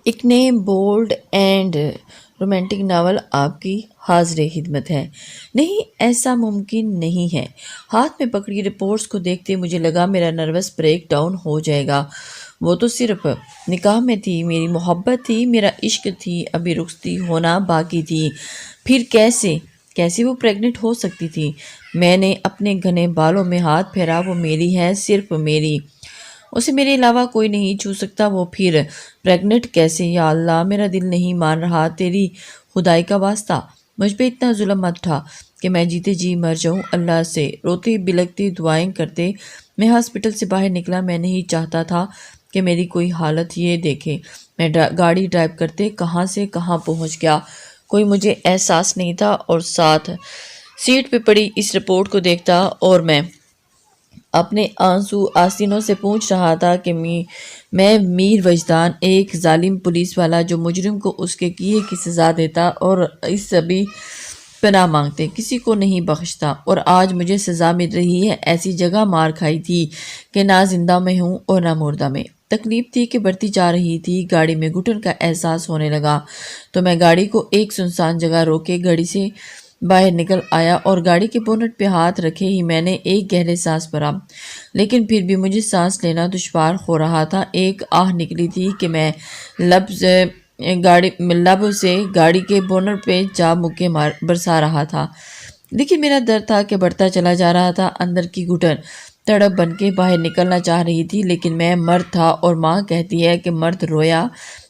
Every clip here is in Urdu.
ایک نئے بولڈ اینڈ رومانٹک ناول آپ کی حاضر خدمت ہے۔ نہیں، ایسا ممکن نہیں ہے۔ ہاتھ میں پکڑی رپورٹس کو دیکھتے مجھے لگا میرا نروس بریک ڈاؤن ہو جائے گا۔ وہ تو صرف نکاح میں تھی، میری محبت تھی، میرا عشق تھی، ابھی رخصتی ہونا باقی تھی۔ پھر کیسے وہ پریگننٹ ہو سکتی تھی؟ میں نے اپنے گھنے بالوں میں ہاتھ پھیرا۔ وہ میری ہے، صرف میری۔ اسے میرے علاوہ کوئی نہیں چھو سکتا۔ وہ پھر پریگننٹ کیسے؟ یا اللہ، میرا دل نہیں مان رہا۔ تیری خدائی کا واسطہ مجھ پہ اتنا ظلم مت اٹھا کہ میں جیتے جی مر جاؤں۔ اللہ سے روتے بلکتے دعائیں کرتے میں ہاسپٹل سے باہر نکلا۔ میں نہیں چاہتا تھا کہ میری کوئی حالت یہ دیکھے۔ میں گاڑی ڈرائیو کرتے کہاں سے کہاں پہنچ گیا، کوئی مجھے احساس نہیں تھا، اور ساتھ سیٹ پہ پڑی اس رپورٹ کو دیکھتا اور میں اپنے آنسو آستینوں سے پوچھ رہا تھا کہ میں میر وجدان، ایک ظالم پولیس والا جو مجرم کو اس کے کیے کی سزا دیتا اور اس سبھی پناہ مانگتے، کسی کو نہیں بخشتا، اور آج مجھے سزا مل رہی ہے۔ ایسی جگہ مار کھائی تھی کہ نہ زندہ میں ہوں اور نہ مردہ میں۔ تکلیف تھی کہ بڑھتی جا رہی تھی۔ گاڑی میں گھٹن کا احساس ہونے لگا تو میں گاڑی کو ایک سنسان جگہ روکے گاڑی سے باہر نکل آیا، اور گاڑی کے بونٹ پہ ہاتھ رکھے ہی میں نے ایک گہرے سانس بھرا، لیکن پھر بھی مجھے سانس لینا دشوار ہو رہا تھا۔ ایک آہ نکلی تھی کہ میں لب سے گاڑی کے بونٹ پہ جا مکے برسا رہا تھا، لیکن میرا درد تھا کہ بڑھتا چلا جا رہا تھا۔ اندر کی گھٹن تڑپ بن کے باہر نکلنا چاہ رہی تھی، لیکن میں مرد تھا، اور ماں کہتی ہے کہ مرد رویا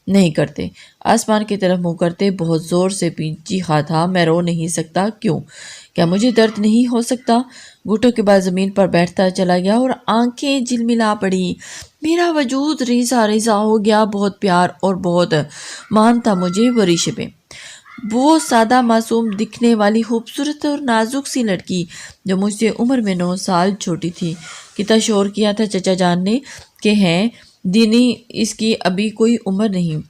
نہیں کرتے، آسمان کی طرف منہ کرتے۔ بہت زور سے چیخا تھا، میں رو نہیں سکتا۔ کیوں؟ کیا مجھے درد نہیں ہو سکتا؟ گھٹوں کے بعد زمین پر بیٹھتا چلا گیا اور آنکھیں جھلملا پڑی۔ میرا وجود ریزہ ریزہ ہو گیا۔ بہت پیار اور بہت مان تھا مجھے ورشے پہ۔ وہ سادہ معصوم دکھنے والی خوبصورت اور نازک سی لڑکی جو مجھ سے عمر میں 9 سال چھوٹی تھی۔ کتنا شور کیا تھا چچا جان نے کہ ہیں دینی اس کی ابھی کوئی عمر نہیں،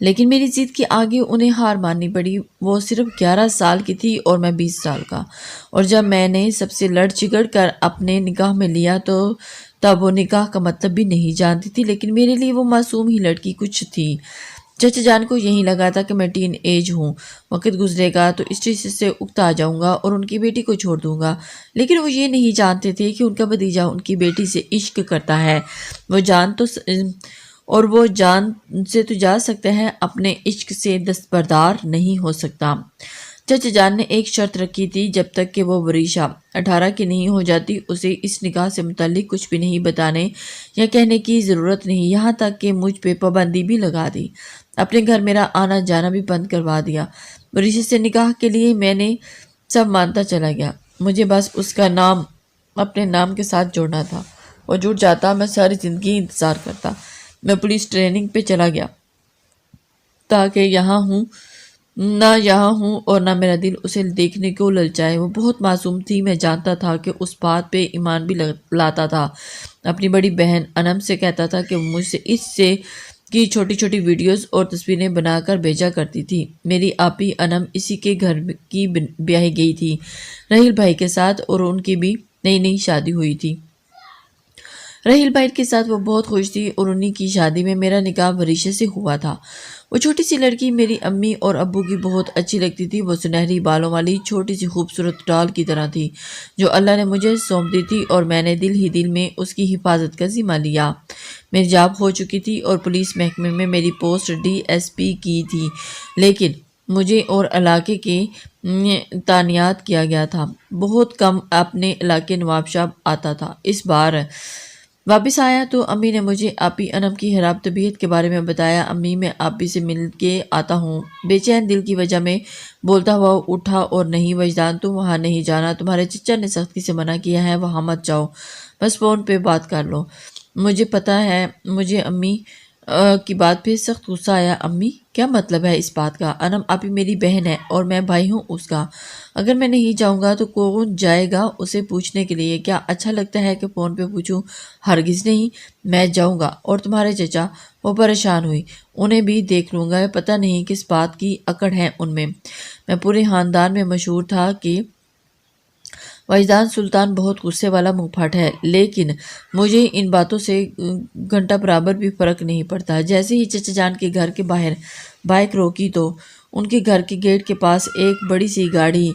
لیکن میری ضد کے آگے انہیں ہار ماننی پڑی۔ وہ صرف 11 سال کی تھی اور میں 20 سال کا، اور جب میں نے سب سے لڑ چگڑ کر اپنے نکاح میں لیا تو تب وہ نکاح کا مطلب بھی نہیں جانتی تھی، لیکن میرے لیے وہ معصوم ہی لڑکی کچھ تھی۔ چچا جان کو یہی لگا تھا کہ میں ٹین ایج ہوں، وقت گزرے گا تو اس چیز سے اکتا جاؤں گا اور ان کی بیٹی کو چھوڑ دوں گا، لیکن وہ یہ نہیں جانتے تھے کہ ان کا بھتیجا ان کی بیٹی سے عشق کرتا ہے۔ وہ جان سے تو جا سکتا ہے، اپنے عشق سے دستبردار نہیں ہو سکتا۔ چچا جان نے ایک شرط رکھی تھی، جب تک کہ وہ ورشا 18 کی نہیں ہو جاتی اسے اس نکاح سے متعلق کچھ بھی نہیں بتانے یا کہنے کی ضرورت نہیں، یہاں تک کہ مجھ پہ پابندی بھی لگا دی، اپنے گھر میرا آنا جانا بھی بند کروا دیا۔ ورشا سے نکاح کے لیے میں نے سب مانتا چلا گیا، مجھے بس اس کا نام اپنے نام کے ساتھ جوڑنا تھا۔ وہ جڑ جاتا، میں ساری زندگی انتظار کرتا۔ میں پولیس ٹریننگ پہ چلا گیا تاکہ یہاں ہوں اور نہ میرا دل اسے دیکھنے کو للچائے۔ وہ بہت معصوم تھی، میں جانتا تھا کہ اس بات پہ ایمان بھی لاتا تھا۔ اپنی بڑی بہن انم سے کہتا تھا کہ مجھ سے اس سے کی چھوٹی چھوٹی ویڈیوز اور تصویریں بنا کر بھیجا کرتی تھی۔ میری آپی انم اسی کے گھر کی بیاہی گئی تھی رحیل بھائی کے ساتھ، اور ان کی بھی نئی شادی ہوئی تھی۔ رحیل بھائی کے ساتھ وہ بہت خوش تھی، اور انہی کی شادی میں میرا نکاح ورشا سے ہوا تھا۔ وہ چھوٹی سی لڑکی میری امی اور ابو کی بہت اچھی لگتی تھی۔ وہ سنہری بالوں والی چھوٹی سی خوبصورت ڈال کی طرح تھی جو اللہ نے مجھے سونپ دی تھی، اور میں نے دل میں اس کی حفاظت کا ذمہ لیا۔ میری جاب ہو چکی تھی اور پولیس محکمے میں میری پوسٹ DSP کی تھی، لیکن مجھے اور علاقے کے تعینات کیا گیا تھا۔ بہت کم اپنے علاقے نواب شاہ آتا تھا۔ اس بار واپس آیا تو امی نے مجھے آپی انم کی خراب طبیعت کے بارے میں بتایا۔ امی، میں آپی سے مل کے آتا ہوں، بے چین دل کی وجہ میں بولتا ہوا اٹھا۔ اور نہیں وجدان، تم وہاں نہیں جانا، تمہارے چچا نے سختی سے منع کیا ہے، وہاں مت جاؤ، بس فون پہ بات کر لو۔ مجھے پتا ہے، مجھے امی کی بات پہ سخت غصہ آیا۔ امی، کیا مطلب ہے اس بات کا؟ انم آپی میری بہن ہے اور میں بھائی ہوں اس کا، اگر میں نہیں جاؤں گا تو کون جائے گا اسے پوچھنے کے لیے؟ کیا اچھا لگتا ہے کہ فون پہ پوچھوں؟ ہرگز نہیں، میں جاؤں گا۔ اور تمہارے چچا؟ وہ پریشان ہوئی۔ انہیں بھی دیکھ لوں گا، پتہ نہیں کس بات کی اکڑ ہے ان میں۔ میں پورے خاندان میں مشہور تھا کہ وجدان سلطان بہت غصے والا منہ پھاٹ ہے، لیکن مجھے ان باتوں سے گھنٹہ برابر بھی فرق نہیں پڑتا۔ جیسے ہی چچا جان کے گھر کے باہر بائک روکی تو ان کے گھر کے گیٹ کے پاس ایک بڑی سی گاڑی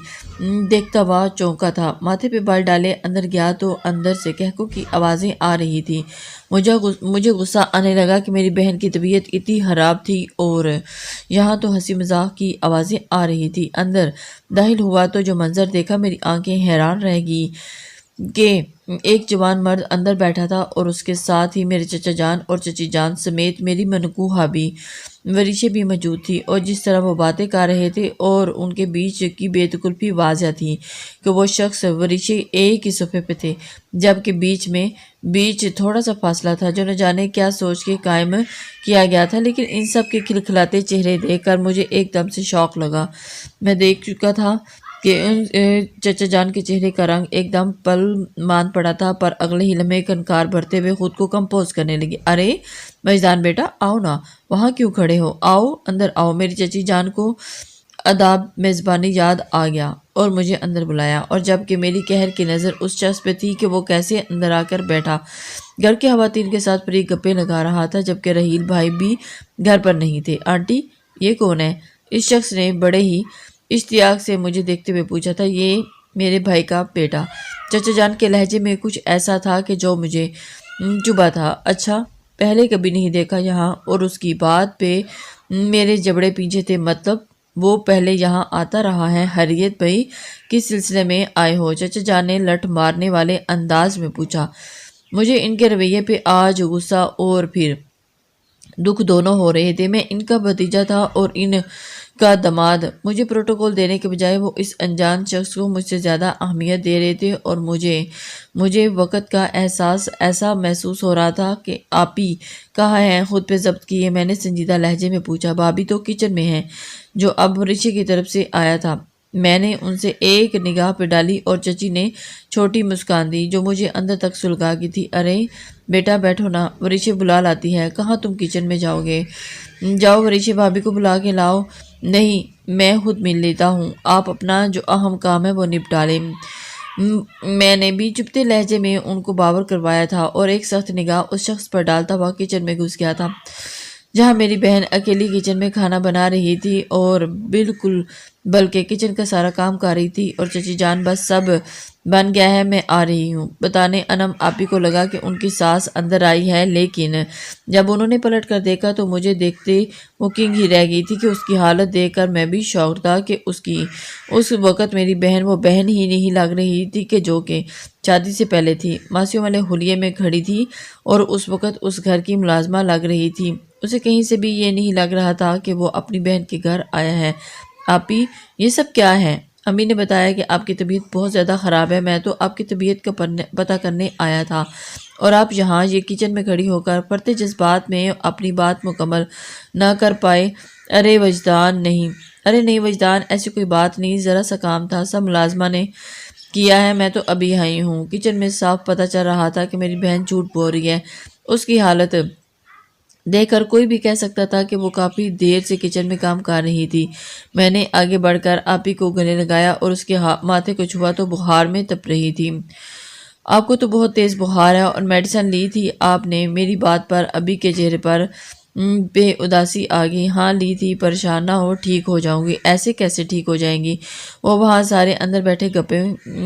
دیکھتا ہوا چونکا تھا۔ ماتھے پہ بال ڈالے اندر گیا تو اندر سے کہکوں کی آوازیں آ رہی تھی۔ مجھے غصہ آنے لگا کہ میری بہن کی طبیعت اتنی خراب تھی اور یہاں تو ہنسی مذاق کی آوازیں آ رہی تھی۔ اندر داخل ہوا تو جو منظر دیکھا میری آنکھیں حیران رہ گئی کہ ایک جوان مرد اندر بیٹھا تھا اور اس کے ساتھ ہی میرے چچا جان اور چچی جان سمیت میری منکوہا بھی وریشے بھی موجود تھی، اور جس طرح وہ باتیں کر رہے تھے اور ان کے بیچ کی بے تکلفی واضح تھی کہ وہ شخص وریشے ایک ہی صفحے پہ تھے، جبکہ بیچ تھوڑا سا فاصلہ تھا جو نہ جانے کیا سوچ کے قائم کیا گیا تھا۔ لیکن ان سب کے کھلکھلاتے چہرے دیکھ کر مجھے ایک دم سے شوق لگا۔ میں دیکھ چکا تھا کہ چچا جان کے چہرے کا رنگ ایک دم پل مان پڑا تھا، پر اگلے ہی لمحے کنکار بھرتے ہوئے خود کو کمپوز کرنے لگی۔ ارے وجدان بیٹا، آؤ نا، وہاں کیوں کھڑے ہو؟ آؤ اندر آؤ۔ میری چچی جان کو آداب میزبانی یاد آ گیا اور مجھے اندر بلایا، اور جبکہ میری قہر کی نظر اس شخص پہ تھی کہ وہ کیسے اندر آ کر بیٹھا گھر کے خواتین کے ساتھ فری گپے لگا رہا تھا، جبکہ رحیل بھائی بھی گھر پر نہیں تھے۔ آنٹی، یہ کون ہے؟ اس شخص نے بڑے ہی اشتیاق سے مجھے دیکھتے ہوئے پوچھا تھا۔ یہ میرے بھائی کا بیٹا۔ چچا جان کے لہجے میں کچھ ایسا تھا کہ جو مجھے چبھا تھا۔ اچھا، پہلے کبھی نہیں دیکھا یہاں، اور اس کی بات پہ میرے جبڑے پیچھے تھے۔ مطلب وہ پہلے یہاں آتا رہا ہے؟ حریت بھائی کس سلسلے میں آئے ہو؟ چچا جان نے لٹ مارنے والے انداز میں پوچھا۔ مجھے ان کے رویے پہ آج غصہ اور پھر دکھ دونوں ہو رہے تھے۔ میں ان کا بھتیجا تھا اور ان کا داماد۔ مجھے پروٹوکول دینے کے بجائے وہ اس انجان شخص کو مجھ سے زیادہ اہمیت دے رہے تھے، اور مجھے وقت کا احساس ایسا محسوس ہو رہا تھا کہ آپی کہاں ہیں؟ خود پہ ضبط کیے میں نے سنجیدہ لہجے میں پوچھا۔ بھابھی تو کچن میں ہے، جو اب وریشے کی طرف سے آیا تھا۔ میں نے ان سے ایک نگاہ پہ ڈالی اور چچی نے چھوٹی مسکان دی جو مجھے اندر تک سلگا گئی تھی۔ ارے بیٹا بیٹھو نا، وریشے بلا لاتی ہے۔ کہاں تم کچن میں جاؤ گے؟ جاؤ وریشے بھابھی کو بلا کے لاؤ۔ نہیں، میں خود مل لیتا ہوں، آپ اپنا جو اہم کام ہے وہ نپٹا لیں۔ میں نے بھی چپتے لہجے میں ان کو باور کروایا تھا اور ایک سخت نگاہ اس شخص پر ڈالتا ہوا کچن میں گھس گیا تھا، جہاں میری بہن اکیلی کچن میں کھانا بنا رہی تھی اور بلکہ کچن کا سارا کام کر رہی تھی، اور چچی جان بس سب بن گیا ہے، میں آ رہی ہوں بتانے۔ انم آپی کو لگا کہ ان کی ساس اندر آئی ہے، لیکن جب انہوں نے پلٹ کر دیکھا تو مجھے دیکھتے وہ کنگ ہی رہ گئی تھی کہ اس کی حالت دیکھ کر میں بھی شاک تھا کہ اس وقت میری بہن وہ بہن ہی نہیں لگ رہی تھی کہ جو کہ شادی سے پہلے تھی، ماسیوں والے حلیے میں کھڑی تھی اور اس وقت اس گھر کی ملازمہ لگ رہی تھی۔ اسے کہیں سے بھی یہ نہیں لگ رہا تھا کہ وہ اپنی بہن کے گھر آیا ہے۔ آپی، یہ سب کیا ہے؟ امی نے بتایا کہ آپ کی طبیعت بہت زیادہ خراب ہے۔ میں تو آپ کی طبیعت کا پتہ کرنے آیا تھا، اور آپ یہاں یہ کچن میں کھڑی ہو کر پڑتے جذبات میں اپنی بات مکمل نہ کر پائے۔ ارے نہیں وجدان، ایسی کوئی بات نہیں، ذرا سا کام تھا، سب ملازمہ نے کیا ہے، میں تو ابھی آئی ہوں۔ کچن میں صاف پتہ چل رہا تھا کہ میری بہن جھوٹ بول رہی ہے۔ اس کی حالت دیکھ کر کوئی بھی کہہ سکتا تھا کہ وہ کافی دیر سے کچن میں کام کر رہی تھی۔ میں نے آگے بڑھ کر آپی کو گلے لگایا اور اس کے ماتھے کو چھوا تو بخار میں تپ رہی تھی۔ آپ کو تو بہت تیز بخار ہے، اور میڈیسن لی تھی آپ نے؟ میری بات پر ابھی کے چہرے پر بے اداسی آ گئی۔ ہاں لی تھی، پریشان نہ ہو، ٹھیک ہو جاؤں گی۔ ایسے کیسے ٹھیک ہو جائیں گی؟ وہ وہاں سارے اندر بیٹھے گپے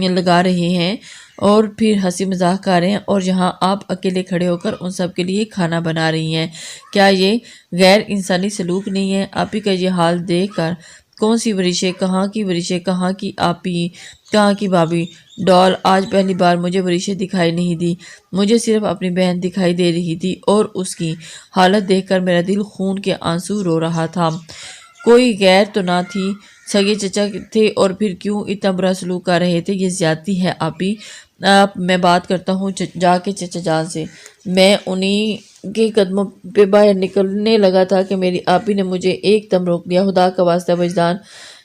لگا رہے ہیں اور پھر ہنسی مذاق کر رہے ہیں، اور یہاں آپ اکیلے کھڑے ہو کر ان سب کے لیے کھانا بنا رہی ہیں۔ کیا یہ غیر انسانی سلوک نہیں ہے؟ آپی کا یہ حال دیکھ کر کون سی وریشے، کہاں کی وریشے، کہاں کی آپی، کہاں کی بھابھی ڈال؟ آج پہلی بار مجھے وریشے دکھائی نہیں دی، مجھے صرف اپنی بہن دکھائی دے رہی تھی، اور اس کی حالت دیکھ کر میرا دل خون کے آنسو رو رہا تھا۔ کوئی غیر تو نہ تھی، سگے چچا تھے، اور پھر کیوں اتنا برا سلوک کر رہے تھے؟ یہ زیادتی ہے آپی۔ میں بات کرتا ہوں جا کے چچا جان سے۔ میں انہی کے قدموں پہ باہر نکلنے لگا تھا کہ میری آپی نے مجھے ایک دم روک لیا۔ خدا کا واسطہ وجدان،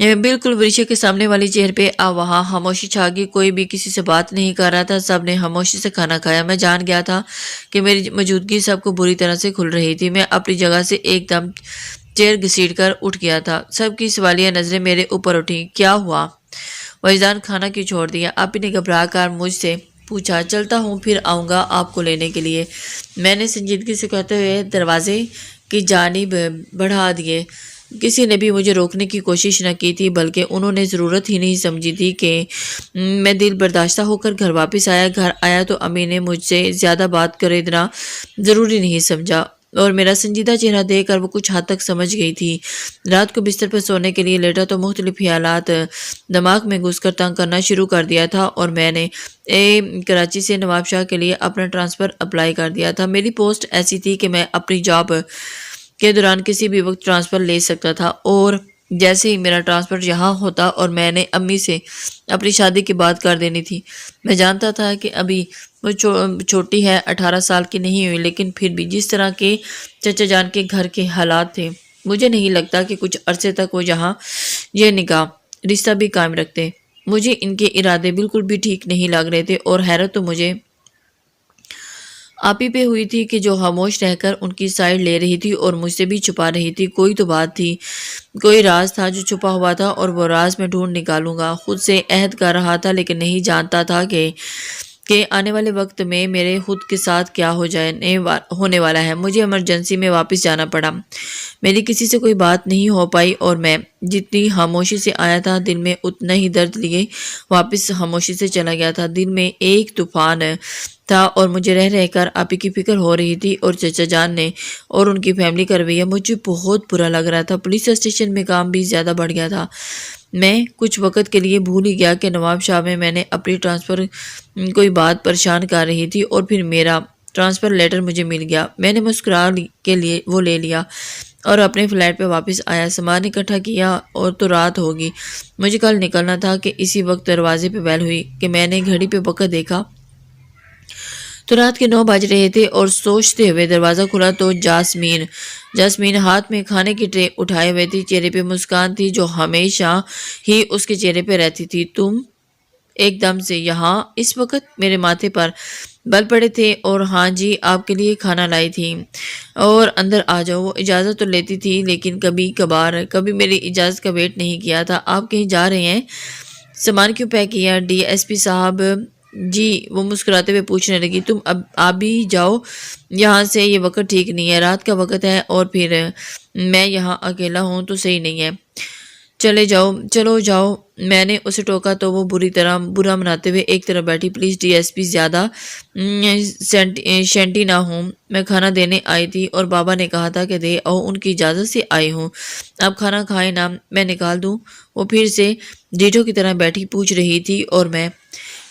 بالکل ورشا کے سامنے والی چیئر پہ وہاں خاموشی چھا گئی۔ کوئی بھی کسی سے بات نہیں کر رہا تھا، سب نے خاموشی سے کھانا کھایا۔ میں جان گیا تھا کہ میری موجودگی سب کو بری طرح سے کھل رہی تھی۔ میں اپنی جگہ سے ایک دم چیئر گھسیٹ کر اٹھ گیا تھا۔ سب کی سوالیہ نظریں میرے اوپر اٹھیں۔ کیا ہوا وجدان، کھانا کیوں چھوڑ دیا؟ آپی نے گھبرا کر مجھ سے پوچھا۔ چلتا ہوں، پھر آؤں گا آپ کو لینے کے لیے، میں نے سنجیدگی سے کہتے ہوئے دروازے کی جانب بڑھا دیے۔ کسی نے بھی مجھے روکنے کی کوشش نہ کی تھی، بلکہ انہوں نے ضرورت ہی نہیں سمجھی تھی کہ میں دل برداشتہ ہو کر گھر واپس آیا۔ گھر آیا تو امی نے مجھ سے زیادہ بات کرے دینا ضروری نہیں سمجھا، اور میرا سنجیدہ چہرہ دیکھ کر وہ کچھ حد تک سمجھ گئی تھی۔ رات کو بستر پر سونے کے لیے لیٹا تو مختلف خیالات دماغ میں گھس کر تنگ کرنا شروع کر دیا تھا، اور میں نے کراچی سے نواب شاہ کے لیے اپنا ٹرانسفر اپلائی کر دیا تھا۔ میری پوسٹ ایسی تھی کہ میں اپنی جاب کے دوران کسی بھی وقت ٹرانسفر لے سکتا تھا، اور جیسے ہی میرا ٹرانسفر یہاں ہوتا اور میں نے امی سے اپنی شادی کی بات کر دینی تھی۔ میں جانتا تھا کہ ابھی وہ چھوٹی ہے، 18 سال کی نہیں ہوئی، لیکن پھر بھی جس طرح کے چچا جان کے گھر کے حالات تھے، مجھے نہیں لگتا کہ کچھ عرصے تک وہ یہاں یہ نکاح رشتہ بھی قائم رکھتے۔ مجھے ان کے ارادے بالکل بھی ٹھیک نہیں لگ رہے تھے، اور حیرت تو مجھے آپی پہ ہوئی تھی کہ جو خاموش رہ کر ان کی سائڈ لے رہی تھی اور مجھ سے بھی چھپا رہی تھی۔ کوئی تو بات تھی، کوئی راز تھا جو چھپا ہوا تھا، اور وہ راز میں ڈھونڈ نکالوں گا۔ خود سے عہد کر رہا تھا، لیکن نہیں جانتا تھا کہ آنے والے وقت میں میرے خود کے ساتھ کیا ہونے والا ہے۔ مجھے ایمرجنسی میں واپس جانا پڑا۔ میری کسی سے کوئی بات نہیں ہو پائی، اور میں جتنی خاموشی سے آیا تھا دل میں اتنا ہی درد لیے واپس خاموشی سے چلا گیا تھا۔ دل میں ایک طوفان تھا، اور مجھے رہ کر آپی کی فکر ہو رہی تھی، اور چچا جان نے اور ان کی فیملی کا رویہ مجھے بہت برا لگ رہا تھا۔ پولیس اسٹیشن میں کام بھی زیادہ بڑھ گیا تھا۔ میں کچھ وقت کے لیے بھول ہی گیا کہ نواب شاہ میں نے اپنی ٹرانسفر کوئی بات پریشان کر رہی تھی، اور پھر میرا ٹرانسفر لیٹر مجھے مل گیا۔ میں نے مسکرا کے لیے وہ لے لیا اور اپنے فلیٹ پہ واپس آیا۔ سامان اکٹھا کیا، اور تو رات ہوگی۔ مجھے کل نکلنا تھا کہ اسی وقت دروازے پہ بیل ہوئی کہ میں نے گھڑی پہ وقت دیکھا تو رات کے 9 بج رہے تھے، اور سوچتے ہوئے دروازہ کھلا تو جاسمین ہاتھ میں کھانے کی ٹرے اٹھائے ہوئے تھی۔ چہرے پہ مسکان تھی جو ہمیشہ ہی اس کے چہرے پہ رہتی تھی۔ تم ایک دم سے یہاں اس وقت؟ میرے ماتھے پر بل پڑے تھے، اور ہاں جی، آپ کے لیے کھانا لائی تھی، اور اندر آ جاؤ۔ وہ اجازت تو لیتی تھی، لیکن کبھی میری اجازت کا ویٹ نہیں کیا تھا۔ آپ کہیں جا رہے ہیں؟ سامان کیوں پیک کیا؟ ڈی ایس پی صاحب جی، وہ مسکراتے ہوئے پوچھنے لگی۔ تم آپ بھی جاؤ یہاں سے، یہ وقت ٹھیک نہیں ہے، رات کا وقت ہے، اور پھر میں یہاں اکیلا ہوں تو صحیح نہیں ہے۔ چلو جاؤ۔ میں نے اسے ٹوکا تو وہ برا مناتے ہوئے ایک طرف بیٹھی۔ پلیز ڈی ایس پی، زیادہ شینٹی نہ ہوں، میں کھانا دینے آئی تھی، اور بابا نے کہا تھا کہ دے آؤ، ان کی اجازت سے آئی ہوں۔ آپ کھانا کھائیں نا، میں نکال دوں؟ وہ پھر سے ڈیٹو کی طرح بیٹھی پوچھ رہی تھی، اور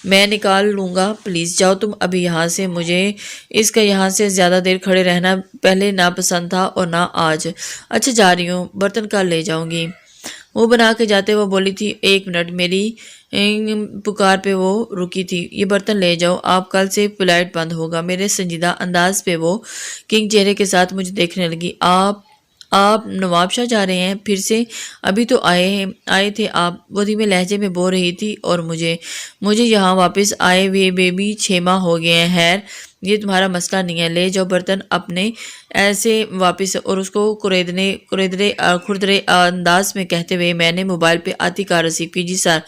میں نکال لوں گا، پلیز جاؤ تم ابھی یہاں سے۔ مجھے اس کا یہاں سے زیادہ دیر کھڑے رہنا پہلے ناپسند تھا، اور نہ آج۔ اچھا جا رہی ہوں، برتن کل لے جاؤں گی۔ وہ بنا کے جاتے وہ بولی تھی، 1 منٹ، میری پکار پہ وہ رکی تھی۔ یہ برتن لے جاؤ، آپ کل سے فلائٹ بند ہوگا۔ میرے سنجیدہ انداز پہ وہ کنگ چہرے کے ساتھ مجھے دیکھنے لگی۔ آپ نواب شاہ جا رہے ہیں پھر سے؟ ابھی تو آئے تھے آپ، وہ دھیمے لہجے میں بول رہی تھی، اور مجھے یہاں واپس آئے ہوئے بیبی 6 ماہ ہو گئے ہیں۔ خیر، یہ تمہارا مسئلہ نہیں ہے، لے جاؤ برتن اپنے ایسے واپس۔ اور اس کو کھردرے انداز میں کہتے ہوئے میں نے موبائل پہ آتی کار ریسیو کی۔ جی سر،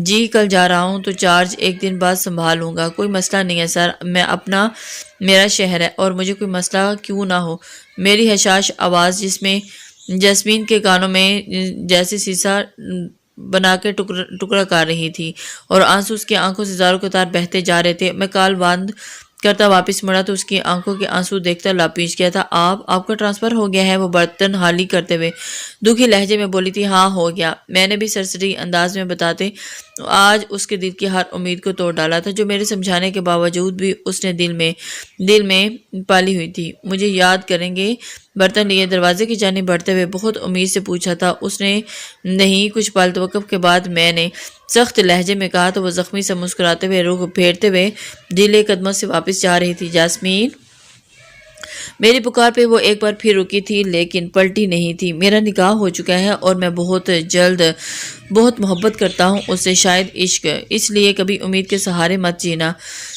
جی کل جا رہا ہوں تو چارج 1 دن بعد سنبھال لوں گا۔ کوئی مسئلہ نہیں ہے سر، میرا شہر ہے، اور مجھے کوئی مسئلہ کیوں نہ ہو۔ میری حشاش آواز جس میں جاسمین کے کانوں میں جیسے سیسا بنا کے ٹکڑا کر رہی تھی، اور آنسو اس کی آنکھوں سے زاروں قطار بہتے جا رہے تھے۔ میں کال بند کرتا واپس مڑا تو اس کی آنکھوں کے آنسو دیکھتا لاپیچ گیا تھا۔ آپ کا ٹرانسفر ہو گیا ہے؟ وہ برتن حالی کرتے ہوئے دکھی لہجے میں بولی تھی۔ ہاں ہو گیا، میں نے بھی سرسری انداز میں بتاتے آج اس کے دل کی ہر امید کو توڑ ڈالا تھا جو میرے سمجھانے کے باوجود بھی اس نے دل میں پالی ہوئی تھی۔ مجھے یاد کریں گے؟ برتن لیے دروازے کی جانب بڑھتے ہوئے بہت امید سے پوچھا تھا اس نے۔ نہیں۔ کچھ پل توقف کے بعد میں نے سخت لہجے میں کہا تو وہ زخمی سے مسکراتے ہوئے رخ پھیرتے ہوئے ڈھیلے قدموں سے واپس جا رہی تھی۔ جاسمین میری پکار پہ وہ ایک بار پھر رکی تھی لیکن پلٹی نہیں تھی۔ میرا نکاح ہو چکا ہے اور میں بہت جلد بہت محبت کرتا ہوں اس سے، شاید عشق، اس لیے کبھی امید کے سہارے مت جینا،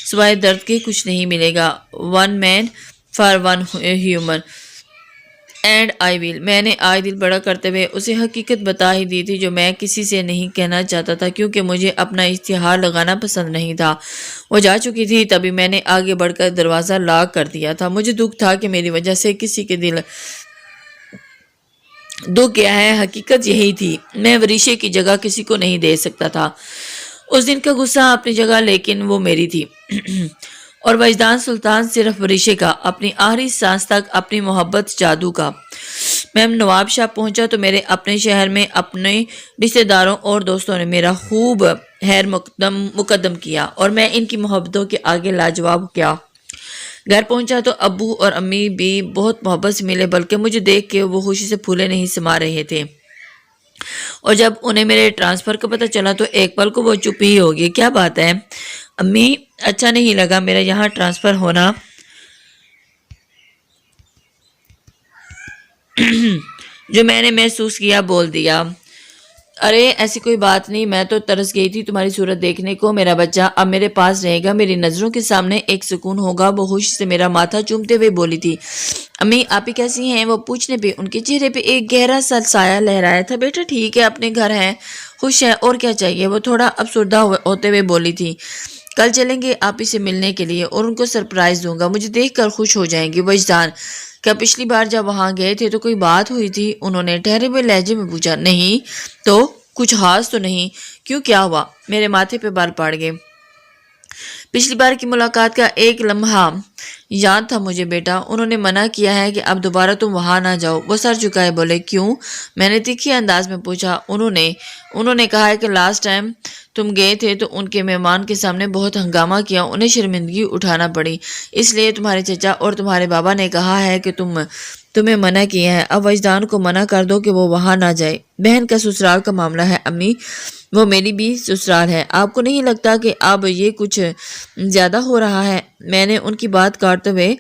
سوائے درد کے کچھ نہیں ملے گا۔ One man for one human and I will. میں نے آج دل بڑا کرتے ہوئے اسے حقیقت بتا ہی دی تھی جو میں کسی سے نہیں کہنا چاہتا تھا، کیونکہ مجھے اپنا اشتہار لگانا پسند نہیں تھا۔ وہ جا چکی تھی تبھی میں نے آگے بڑھ کر دروازہ لاک کر دیا تھا۔ مجھے دکھ تھا کہ میری وجہ سے کسی کے دل دکھ گیا ہے۔ حقیقت یہی تھی، میں وریشے کی جگہ کسی کو نہیں دے سکتا تھا۔ اس دن کا غصہ اپنی جگہ، لیکن وہ میری تھی اور وجدان سلطان صرف وریشے کا، اپنی آخری سانس تک اپنی محبت جادو کا۔ میں نواب شاہ پہنچا تو میرے اپنے شہر میں اپنے رشتہ داروں اور دوستوں نے میرا خوب خیر مقدم کیا اور میں ان کی محبتوں کے آگے لاجواب کیا۔ گھر پہنچا تو ابو اور امی بھی بہت محبت سے ملے، بلکہ مجھے دیکھ کے وہ خوشی سے پھولے نہیں سما رہے تھے، اور جب انہیں میرے ٹرانسفر کا پتہ چلا تو ایک پل کو وہ چپ ہی ہو گئے۔ کیا بات ہے امی؟ اچھا نہیں لگا میرا یہاں ٹرانسفر ہونا؟ جو میں نے محسوس کیا بول دیا۔ ارے ایسی کوئی بات نہیں، میں تو ترس گئی تھی تمہاری صورت دیکھنے کو۔ میرا بچہ اب میرے پاس رہے گا، میری نظروں کے سامنے ایک سکون ہوگا۔ وہ خوشی سے میرا ماتھا چومتے ہوئے بولی تھی۔ امی آپ ہی کیسی ہیں؟ وہ پوچھنے پہ ان کے چہرے پہ ایک گہرا سا سایہ لہرایا تھا۔ بیٹا ٹھیک ہے، اپنے گھر ہے، خوش ہے، اور کیا چاہیے؟ وہ تھوڑا افسردہ ہوتے ہوئے بولی تھی۔ کل چلیں گے آپ ہی سے ملنے کے لیے اور ان کو سرپرائز دوں گا، مجھے دیکھ کر خوش ہو جائیں گے۔ وجدان کیا پچھلی بار جب وہاں گئے تھے تو کوئی بات ہوئی تھی؟ انہوں نے ٹھہرے ہوئے لہجے میں پوچھا۔ نہیں تو کچھ خاص تو نہیں؟ کیوں، کیا ہوا؟ میرے ماتھے پہ بال پڑ گئے۔ پچھلی بار کی ملاقات کا ایک لمحہ یاد تھا مجھے بیٹا، انہوں نے منع کیا ہے کہ اب دوبارہ تم وہاں نہ جاؤ۔ وہ سر جھکائے بولے۔ کیوں؟ میں نے تیکھے انداز میں پوچھا۔ انہوں نے کہا ہے کہ لاسٹ ٹائم تم گئے تھے تو ان کے مہمان کے سامنے بہت ہنگامہ کیا، انہیں شرمندگی اٹھانا پڑی، اس لیے تمہارے چچا اور تمہارے بابا نے کہا ہے کہ تمہیں منع کیا ہے۔ اب وجدان کو منع کر دو کہ وہ وہاں نہ جائے۔ بہن کا سسرال کا معاملہ ہے امی، وہ میری بھی سسرال ہے، آپ کو نہیں لگتا کہ اب یہ کچھ زیادہ ہو رہا ہے؟ میں نے ان کی بات کاٹتے ہوئے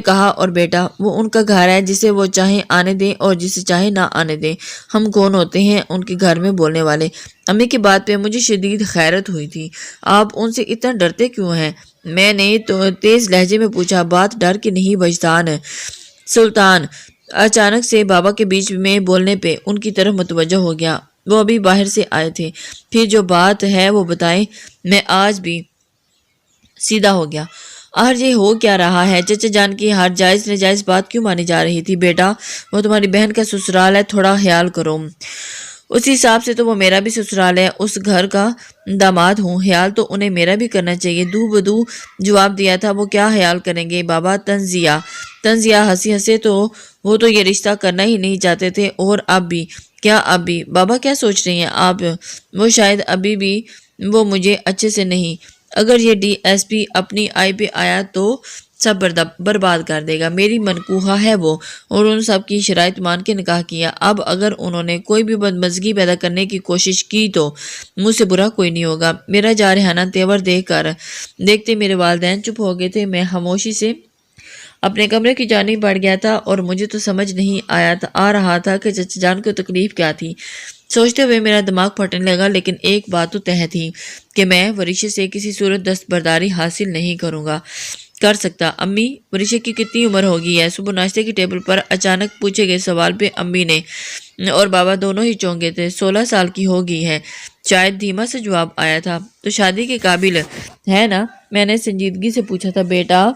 کہا، اور بیٹا وہ ان کا گھر ہے، جسے وہ چاہیں آنے دیں اور جسے چاہیں نہ آنے دیں، ہم کون ہوتے ہیں ان کے گھر میں بولنے والے؟ امی کی بات پہ مجھے شدید حیرت ہوئی تھی۔ آپ ان سے اتنا ڈرتے کیوں ہیں؟ میں نے تو تیز لہجے میں پوچھا۔ بات ڈر کی نہیں وجدان سلطان اچانک سے بابا کے بیچ میں بولنے پہ ان کی طرف متوجہ ہو گیا۔ وہ ابھی باہر سے آئے تھے۔ پھر جو بات ہے وہ بتائیں۔ میں آج بھی سیدھا ہو گیا۔ آخر یہ ہو کیا رہا ہے؟ چچا جان کی ہر جائز نجائز بات کیوں مانی جا رہی تھی؟ بیٹا وہ تمہاری بہن کا سسرال ہے، تھوڑا خیال کرو۔ اسی حساب سے تو وہ میرا بھی سسرال ہے، اس گھر کا داماد ہوں، خیال تو انہیں میرا بھی کرنا چاہیے۔ دو بدو جواب دیا تھا۔ وہ کیا خیال کریں گے بابا؟ تنزیہ ہنسی ہنسے تو وہ تو یہ رشتہ کرنا ہی نہیں چاہتے تھے، اور اب بھی؟ کیا اب بھی؟ بابا کیا سوچ رہی ہیں آپ؟ وہ شاید ابھی بھی وہ مجھے اچھے سے نہیں، اگر یہ ڈی ایس پی اپنی آئی پہ آیا تو سب برباد کر دے گا۔ میری منقوہہ ہے وہ، اور ان سب کی شرائط مان کے نکاح کیا۔ اب اگر انہوں نے کوئی بھی بدمزگی پیدا کرنے کی کوشش کی تو مجھ سے برا کوئی نہیں ہوگا۔ میرا جارحانہ تیور دیکھتے میرے والدین چپ ہو گئے تھے۔ میں خاموشی سے اپنے کمرے کی جانب بڑھ گیا تھا اور مجھے تو سمجھ نہیں آ رہا تھا کہ چچا جان کو تکلیف کیا تھی۔ سوچتے ہوئے میرا دماغ پھٹنے لگا، لیکن ایک بات تو طے تھی کہ میں وریشے سے کسی صورت دستبرداری حاصل نہیں کر سکتا۔ امی وریشے کی کتنی عمر ہوگی ہے؟ صبح ناشتے کی ٹیبل پر اچانک پوچھے گئے سوال پہ امی نے اور بابا دونوں ہی چونکے تھے۔ 16 سال کی ہوگی ہے، شاید دھیما سے جواب آیا تھا۔ تو شادی کے قابل ہے نا؟ میں نے سنجیدگی سے پوچھا تھا۔ بیٹا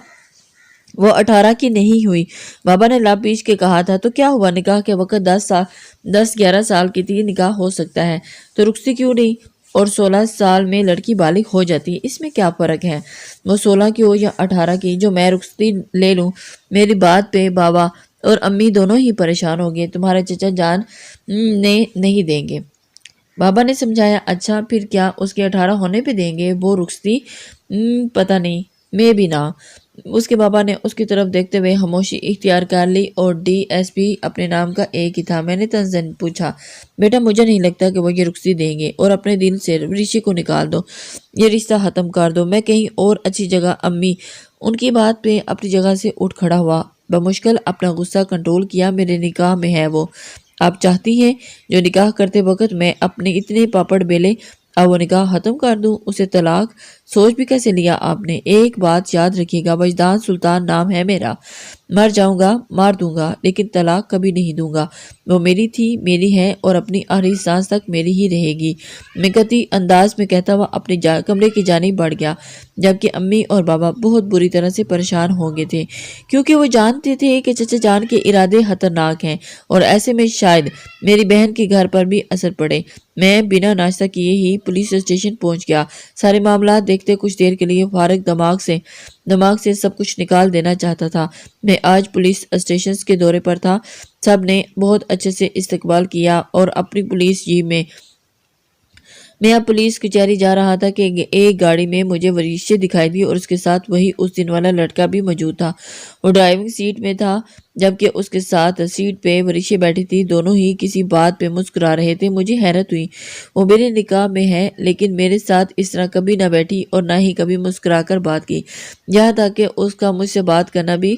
وہ 18 کی نہیں ہوئی، بابا نے لب پیچ کے کہا تھا۔ تو کیا ہوا؟ نکاح کے وقت 10-11 سال کی تھی، نکاح ہو سکتا ہے تو رخصتی کیوں نہیں؟ اور 16 سال میں لڑکی بالغ ہو جاتی ہے، اس میں کیا فرق ہے؟ وہ 16 کی ہو یا 18 کی، جو میں رخصتی لے لوں؟ میری بات پہ بابا اور امی دونوں ہی پریشان ہو گئے۔ تمہارے چچا جان نے نہیں دیں گے، بابا نے سمجھایا۔ اچھا پھر کیا اس کے 18 ہونے پہ دیں گے وہ رخصتی؟ پتہ نہیں، میں بھی نہ۔ اس کے بابا نے اس کی طرف دیکھتے ہوئے خاموشی اختیار کر لی، اور ڈی ایس پی اپنے نام کا ایک ہی تھا۔ میں نے تنزن پوچھا۔ بیٹا مجھے نہیں لگتا کہ وہ یہ رخصتی دیں گے، اور اپنے دل سے رشی کو نکال دو، یہ رشتہ ختم کر دو، میں کہیں اور اچھی جگہ۔ امی ان کی بات پہ اپنی جگہ سے اٹھ کھڑا ہوا۔ بمشکل اپنا غصہ کنٹرول کیا۔ میرے نکاح میں ہے وہ، آپ چاہتی ہیں جو نکاح کرتے وقت میں اپنے اتنے پاپڑ بیلے اب وہ نکاح ختم کر دوں؟ اسے طلاق سوچ بھی کیسے لیا آپ نے؟ ایک بات یاد رکھیے گا، وجدان سلطان نام ہے میرا، مر جاؤں گا مار دوں گا لیکن طلاق کبھی نہیں دوں گا۔ وہ میری تھی، میری ہے اور اپنی آخری سانس تک میری ہی رہے گی۔ میں قطعی انداز میں کہتا ہوا اپنے کمرے کی جانب بڑھ گیا، جبکہ امی اور بابا بہت بری طرح سے پریشان ہو گئے تھے، کیونکہ وہ جانتے تھے کہ چچا جان کے ارادے خطرناک ہیں اور ایسے میں شاید میری بہن کے گھر پر بھی اثر پڑے۔ میں بنا ناشتہ کیے ہی پولیس اسٹیشن پہنچ گیا۔ سارے معاملات دیکھتے کچھ دیر کے لیے فارغ دماغ سے سب کچھ نکال دینا چاہتا تھا۔ میں آج پولیس اسٹیشن کے دورے پر تھا۔ سب نے بہت اچھے سے استقبال کیا اور اپنی پولیس جیپ میں اب پولیس کچہری جا رہا تھا کہ ایک گاڑی میں مجھے وریشے دکھائی دی اور اس کے ساتھ وہی اس دن والا لڑکا بھی موجود تھا۔ وہ ڈرائیونگ سیٹ میں تھا جبکہ اس کے ساتھ سیٹ پہ وریشے بیٹھی تھی۔ دونوں ہی کسی بات پہ مسکرا رہے تھے۔ مجھے حیرت ہوئی، وہ میرے نکاح میں ہے لیکن میرے ساتھ اس طرح کبھی نہ بیٹھی اور نہ ہی کبھی مسکرا کر بات کی۔ یہاں تک کہ اس کا مجھ سے بات کرنا بھی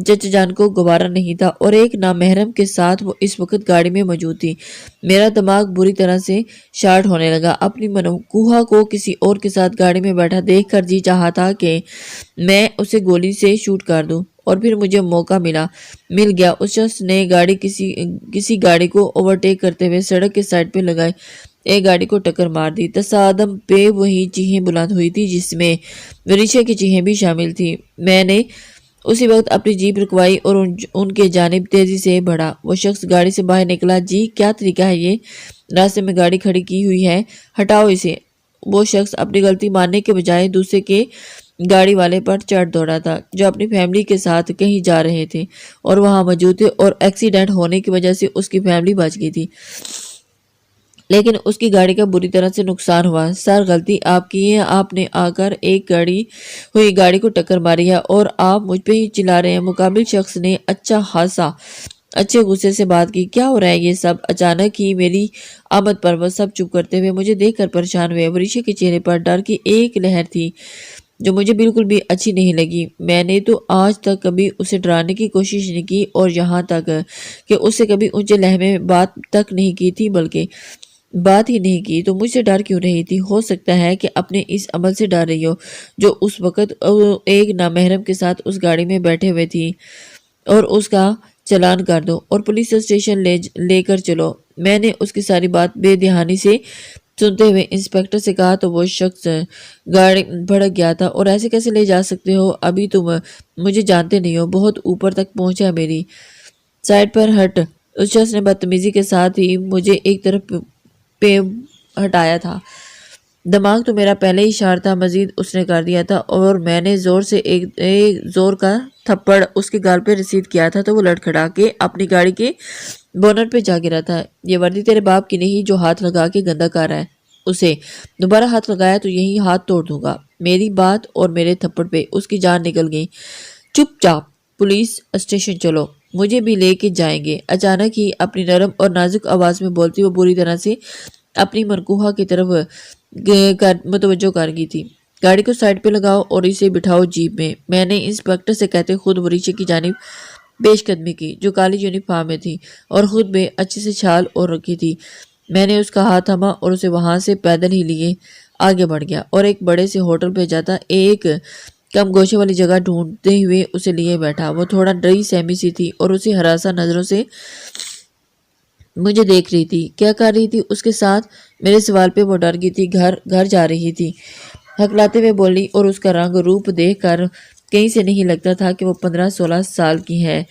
چچا جان کو گوارا نہیں تھا اور ایک نامحرم کے ساتھ وہ اس وقت گاڑی میں موجود تھی۔ میرا دماغ بری طرح سے شارٹ ہونے لگا۔ اپنی منوکوہا کو کسی اور کے ساتھ گاڑی میں بیٹھا دیکھ کر جی چاہا تھا کہ میں اسے گولی سے شوٹ کر دوں، اور پھر مجھے موقع مل گیا۔ اس شخص نے کسی گاڑی کو اوورٹیک کرتے ہوئے سڑک کے سائڈ پہ لگائی ایک گاڑی کو ٹکر مار دی۔ تصادم پہ وہی چیخیں بلند ہوئی تھی جس میں وریشے کی چیخیں بھی شامل تھی۔ میں نے اسی وقت اپنی جیپ رکوائی اور ان کے جانب تیزی سے بڑھا۔ وہ شخص گاڑی سے باہر نکلا۔ جی کیا طریقہ ہے یہ؟ راستے میں گاڑی کھڑی کی ہوئی ہے، ہٹاؤ اسے۔ وہ شخص اپنی غلطی ماننے کے بجائے دوسرے کے گاڑی والے پر چڑھ دوڑا تھا جو اپنی فیملی کے ساتھ کہیں جا رہے تھے اور وہاں موجود تھے، اور ایکسیڈنٹ ہونے کی وجہ سے اس کی فیملی بچ گئی تھی لیکن اس کی گاڑی کا بری طرح سے نقصان ہوا۔ سر غلطی آپ کی ہے، آپ نے آ کر ایک ہوئی گاڑی کو ٹکر ماری ہے اور آپ مجھ پہ ہی چلا رہے ہیں۔ مقابل شخص نے اچھے غصے سے بات کی۔ کیا ہو رہا ہے یہ سب؟ اچانک ہی میری آمد پر وہ سب چپ کرتے ہوئے مجھے دیکھ کر پریشان ہوئے۔ وریشے کے چہرے پر ڈر کی ایک لہر تھی جو مجھے بالکل بھی اچھی نہیں لگی۔ میں نے تو آج تک کبھی اسے ڈرانے کی کوشش نہیں کی اور یہاں تک کہ اس سے کبھی اونچے لہجے میں بات تک نہیں کی تھی، بلکہ بات ہی نہیں کی تو مجھ سے ڈر کیوں رہی تھی؟ ہو سکتا ہے کہ اپنے اس عمل سے ڈر رہی ہو جو اس وقت ایک نامحرم کے ساتھ اس گاڑی میں بیٹھے ہوئے تھی، اور اس کا چلان کر دو اور پولیس اسٹیشن لے کر چلو۔ میں نے اس کی ساری بات بے دہانی سے سنتے ہوئے انسپیکٹر سے کہا تو وہ شخص گاڑی بھڑک گیا تھا۔ اور ایسے کیسے لے جا سکتے ہو؟ ابھی تم مجھے جانتے نہیں ہو، بہت اوپر تک پہنچا میری سائڈ پر ہٹ۔ اس شخص نے بدتمیزی کے ساتھ ہی مجھے ایک طرف پہ ہٹایا تھا۔ دماغ تو میرا پہلے ہی شار تھا، مزید اس نے کر دیا تھا، اور میں نے زور سے ایک زور کا تھپڑ اس کے گال پہ رسید کیا تھا تو وہ لڑکھڑا کے اپنی گاڑی کے بونٹ پہ جا گرا تھا۔ یہ وردی تیرے باپ کی نہیں جو ہاتھ لگا کے گندا کر رہا ہے، اسے دوبارہ ہاتھ لگایا تو یہی ہاتھ توڑ دوں گا۔ میری بات اور میرے تھپڑ پہ اس کی جان نکل گئی۔ چپ چاپ پولیس اسٹیشن چلو، مجھے بھی لے کے جائیں گے۔ اچانک ہی اپنی نرم اور نازک آواز میں بولتی وہ بری طرح سے اپنی مرکوہا کی طرف متوجہ کر گئی تھی۔ گاڑی کو سائڈ پہ لگاؤ اور اسے بٹھاؤ جیپ میں، میں نے انسپیکٹر سے کہتے خود وریشے کی جانب پیش قدمی کی جو کالی یونیفارم میں تھی اور خود میں اچھے سے چھال اور رکھی تھی۔ میں نے اس کا ہاتھ تھاما اور اسے وہاں سے پیدل ہی لیے آگے بڑھ گیا اور ایک بڑے سے ہوٹل پہ جاتا ایک کم گوشے والی جگہ ڈھونڈتے ہوئے اسے لیے بیٹھا۔ وہ تھوڑا ڈری سہمی سی تھی اور اسے ہراساں نظروں سے مجھے دیکھ رہی تھی۔ کیا کر رہی تھی اس کے ساتھ؟ میرے سوال پہ وہ ڈر گئی تھی۔ گھر جا رہی تھی، ہکلاتے ہوئے بولی، اور اس کا رنگ روپ دیکھ کر کہیں سے نہیں لگتا تھا کہ وہ 15-16 سال کی ہے۔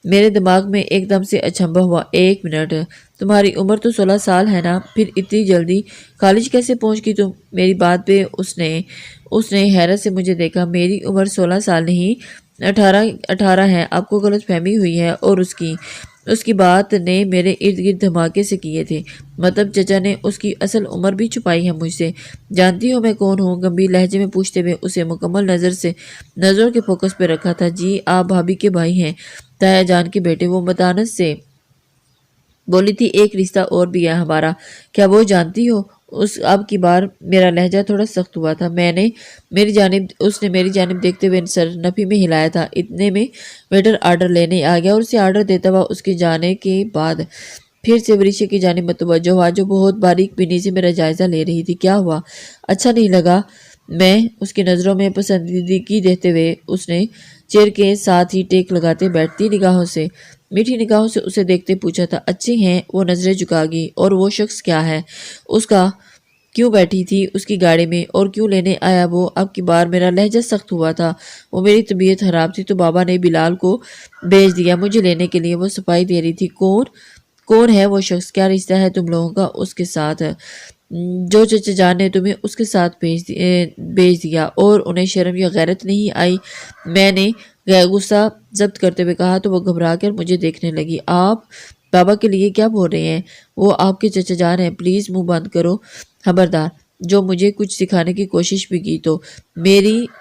میرے دماغ میں ایک دم سے اچنبھا ہوا۔ ایک منٹ، تمہاری عمر تو 16 سال ہے نا؟ پھر اتنی جلدی کالج کیسے پہنچ گئی تم؟ میری بات پہ اس نے حیرت سے مجھے دیکھا۔ میری عمر 16 سال نہیں 18 ہے، آپ کو غلط فہمی ہوئی ہے۔ اور اس کی بات نے میرے ارد گرد دھماکے سے کیے تھے۔ مطلب چچا نے اس کی اصل عمر بھی چھپائی ہے مجھ سے؟ جانتی ہو میں کون ہوں؟ گمبھیر لہجے میں پوچھتے ہوئے اسے مکمل نظروں کے فوکس پہ رکھا تھا۔ جی آپ بھابھی کے بھائی ہیں، تایا جان کے بیٹے، وہ متانت سے بولی تھی۔ ایک رشتہ اور بھی ہے ہمارا، کیا وہ جانتی ہو؟ اب کی بار میرا لہجہ تھوڑا سخت ہوا تھا۔ اس نے میری جانب دیکھتے ہوئے سر نفی میں ہلایا تھا۔ اتنے میں ویٹر آرڈر لینے آ گیا اور اسے آرڈر دیتا ہوا اس کے جانے کے بعد پھر سے وریشا کی جانب متوجہ ہوا جو بہت باریک بینی سے میرا جائزہ لے رہی تھی۔ کیا ہوا؟ اچھا نہیں لگا؟ میں اس کی نظروں میں پسندیدگی دیتے ہوئے اس نے چیئر کے ساتھ ہی ٹیک لگاتے بیٹھتی میٹھی نگاہوں سے اسے دیکھتے پوچھا تھا۔ اچھے ہیں؟ وہ نظریں جھکا گئی۔ اور وہ شخص کیا ہے؟ اس کا کیوں بیٹھی تھی اس کی گاڑی میں اور کیوں لینے آیا وہ؟ اب کی بار میرا لہجہ سخت ہوا تھا۔ وہ میری طبیعت خراب تھی تو بابا نے بلال کو بھیج دیا مجھے لینے کے لیے۔ وہ صفائی دے رہی تھی۔ کون ہے وہ شخص؟ کیا رشتہ ہے تم لوگوں کا اس کے ساتھ جو چچا جان نے تمہیں اس کے ساتھ بھیج دیا؟ اور انہیں شرم یا غیرت نہیں آئی؟ میں نے غصہ ضبط کرتے ہوئے کہا تو وہ گھبرا کر مجھے دیکھنے لگی۔ آپ بابا کے لیے کیا بول رہے ہیں؟ وہ آپ کے چچا جان ہیں، پلیز منہ بند کرو، خبردار جو مجھے کچھ سکھانے کی کوشش بھی کی تو۔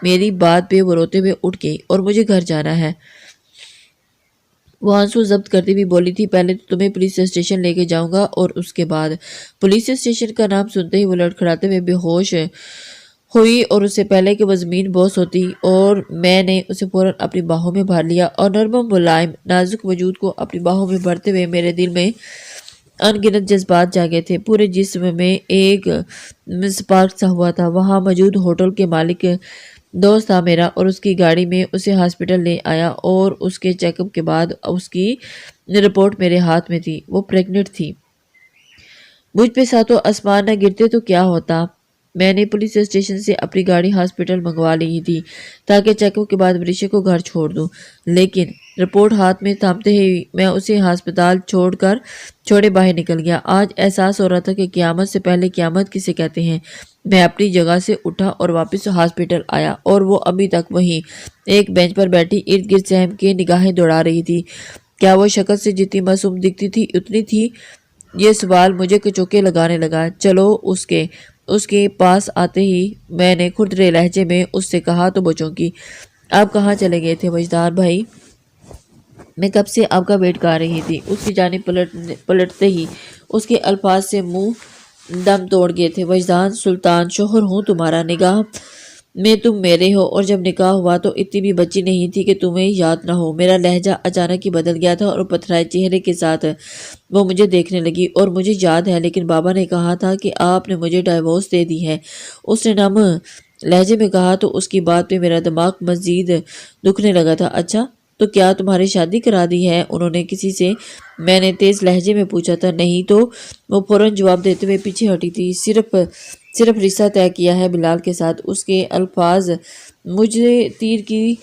میری بات پہ وہ روتے ہوئے اٹھ گئی اور مجھے گھر جانا ہے۔ وہ آنسو ضبط کرتی بھی بولی تھی پہلے تو تمہیں پولیس اسٹیشن لے کے جاؤں گا اور اس کے بعد۔ پولیس اسٹیشن کا نام سنتے ہی وہ لڑکھڑاتے ہوئے بے ہوش ہوئی اور اس سے پہلے کہ وہ زمین بوس ہوتی اور میں نے اسے فوراً اپنی باہوں میں بھر لیا اور نرم و ملائم نازک وجود کو اپنی باہوں میں بھرتے ہوئے میرے دل میں ان گنت جذبات جاگے تھے۔ پورے جسم میں ایک سپارک سا ہوا تھا۔ وہاں موجود ہوٹل کے مالک دوست تھا میرا اور اس کی گاڑی میں اسے ہاسپٹل لے آیا اور اس کے چیک اپ کے بعد اس کی رپورٹ میرے ہاتھ میں تھی۔ وہ پریگننٹ تھی۔ مجھ پہ ساتوں آسمان نہ گرتے تو کیا ہوتا؟ میں نے پولیس اسٹیشن سے اپنی گاڑی ہاسپٹل منگوا لی تھی تاکہ چیک اپ کے بعد وریشا کو گھر چھوڑ دوں، لیکن رپورٹ ہاتھ میں تھامتے ہی میں اسے ہسپتال چھوڑے باہر نکل گیا۔ آج احساس ہو رہا تھا کہ قیامت سے پہلے قیامت کسے کہتے ہیں۔ میں اپنی جگہ سے اٹھا اور واپس ہاسپٹل آیا اور وہ ابھی تک وہیں ایک بینچ پر بیٹھی ارد گرد سہم کے نگاہیں دوڑا رہی تھی۔ کیا وہ شکل سے جتنی معصوم دکھتی تھی اتنی تھی؟ یہ سوال مجھے کچوکے لگانے لگا۔ چلو اس کے پاس آتے ہی میں نے کھردرے لہجے میں اس سے کہا تو وہ چونکی۔ آپ کہاں چلے گئے تھے وجدان بھائی؟ میں کب سے آپ کا ویٹ کر رہی تھی۔ اس کی جانب پلٹتے ہی اس کے الفاظ سے منہ دم توڑ گئے تھے۔ وجدان سلطان شوہر ہوں تمہارا، نگاہ میں تم میرے ہو، اور جب نکاح ہوا تو اتنی بھی بچی نہیں تھی کہ تمہیں یاد نہ ہو۔ میرا لہجہ اچانک ہی بدل گیا تھا اور پتھرائے چہرے کے ساتھ وہ مجھے دیکھنے لگی۔ اور مجھے یاد ہے، لیکن بابا نے کہا تھا کہ آپ نے مجھے ڈائیورس دے دی ہے، اس نے نم لہجے میں کہا تو اس کی بات پہ میرا دماغ مزید دکھنے لگا تھا۔ اچھا تو کیا تمہاری شادی کرا دی ہے انہوں نے کسی سے؟ میں نے تیز لہجے میں پوچھا تھا۔ نہیں تو، وہ فوراً جواب دیتے ہوئے پیچھے ہٹی تھی۔ صرف رشتہ طے کیا ہے بلال کے ساتھ۔ اس کے الفاظ مجھے تیر کی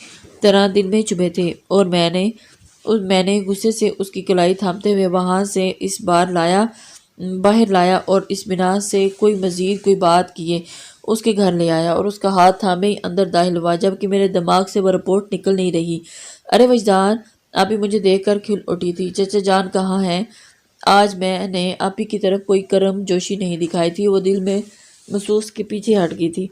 طرح دل میں چبھے تھے اور میں نے غصے سے اس کی کلائی تھامتے ہوئے وہاں سے اس بار باہر لایا اور اس بنا سے مزید کوئی بات کیے اس کے گھر لے آیا اور اس کا ہاتھ تھامے ہی اندر داخل ہوا جبکہ میرے دماغ سے وہ رپورٹ نکل نہیں رہی۔ ارے وجدان، آپ ہی مجھے دیکھ کر کھل اٹھی تھی۔ چچا جان کہاں ہیں؟ آج میں نے آپ ہی کی طرف کوئی کرم جوشی نہیں دکھائی تھی۔ وہ دل میں محسوس کے پیچھے ہٹ گئی تھی۔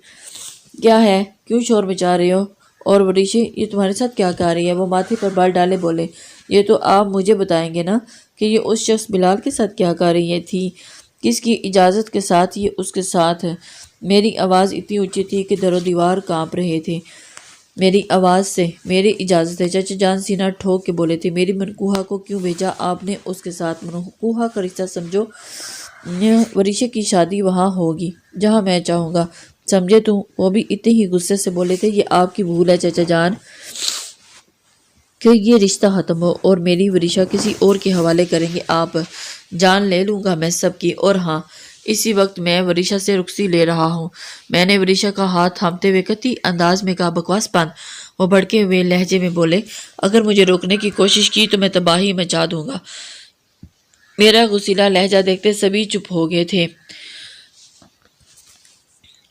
کیا ہے؟ کیوں شور مچا رہے ہو؟ اور وریشا یہ تمہارے ساتھ کیا کر رہی ہے؟ وہ ماتھے پر بال ڈالے بولے۔ یہ تو آپ مجھے بتائیں گے نا کہ یہ اس شخص بلال کے ساتھ کیا کر رہی تھی، کس کی اجازت کے ساتھ یہ اس کے ساتھ؟ میری آواز اتنی اونچی تھی کہ در و دیوار کانپ رہے تھے۔ میری آواز سے میری اجازت ہے، چچا جان سینہ ٹھوک کے بولے تھے۔ میری منکوہا کو کیوں بھیجا آپ نے اس کے ساتھ؟ منکوہا کا رشتہ سمجھو، وریشا کی شادی وہاں ہوگی جہاں میں چاہوں گا، سمجھے تم؟ وہ بھی اتنے ہی غصے سے بولے تھے۔ یہ آپ کی بھول ہے چچا جان کہ یہ رشتہ ختم ہو اور میری وریشا کسی اور کے حوالے کریں گے آپ؟ جان لے لوں گا میں سب کی، اور ہاں اسی وقت میں وریشا سے رخصتی لے رہا ہوں۔ میں نے وریشا کا ہاتھ تھامتے ہوئے قطعی انداز میں کہا۔ بکواس بند، وہ بھڑکے ہوئے لہجے میں بولے۔ اگر مجھے روکنے کی کوشش کی تو میں تباہی مچا دوں گا۔ میرا غصیلا لہجہ دیکھتے سبھی چپ ہو گئے تھے۔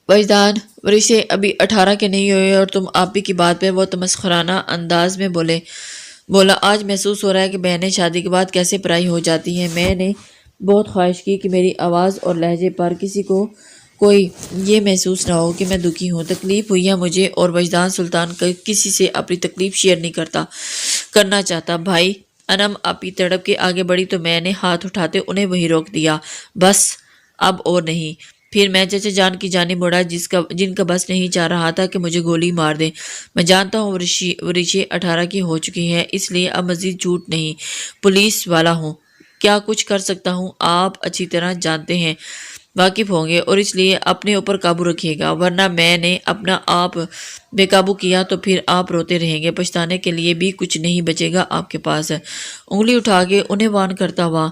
وجدان، وریشا ابھی 18 کے نہیں ہوئے اور تم آپ ہی کی بات پہ وہ تمسخرانہ انداز میں بولا۔ آج محسوس ہو رہا ہے کہ بہنیں شادی کے بعد کیسے پرائی ہو جاتی ہیں۔ میں نے بہت خواہش کی کہ میری آواز اور لہجے پر کسی کو کوئی یہ محسوس نہ ہو کہ میں دکھی ہوں۔ تکلیف ہوئی ہے مجھے، اور وجدان سلطان کسی سے اپنی تکلیف شیئر نہیں کرنا چاہتا۔ بھائی انم آپی تڑپ کے آگے بڑھی تو میں نے ہاتھ اٹھاتے انہیں وہیں روک دیا۔ بس اب اور نہیں۔ پھر میں چچا جان کی جانب مڑا جن کا بس نہیں چاہ رہا تھا کہ مجھے گولی مار دے۔ میں جانتا ہوں ورشی 18 کی ہو چکی ہے، اس لیے اب مزید جھوٹ نہیں، پولیس والا ہوں، کیا کچھ کر سکتا ہوں آپ اچھی طرح جانتے ہیں، واقف ہوں گے، اور اس لیے اپنے اوپر قابو رکھیے گا، ورنہ میں نے اپنا آپ بے قابو کیا تو پھر آپ روتے رہیں گے، پچھتانے کے لیے بھی کچھ نہیں بچے گا آپ کے پاس۔ انگلی اٹھا کے انہیں وان کرتا ہوا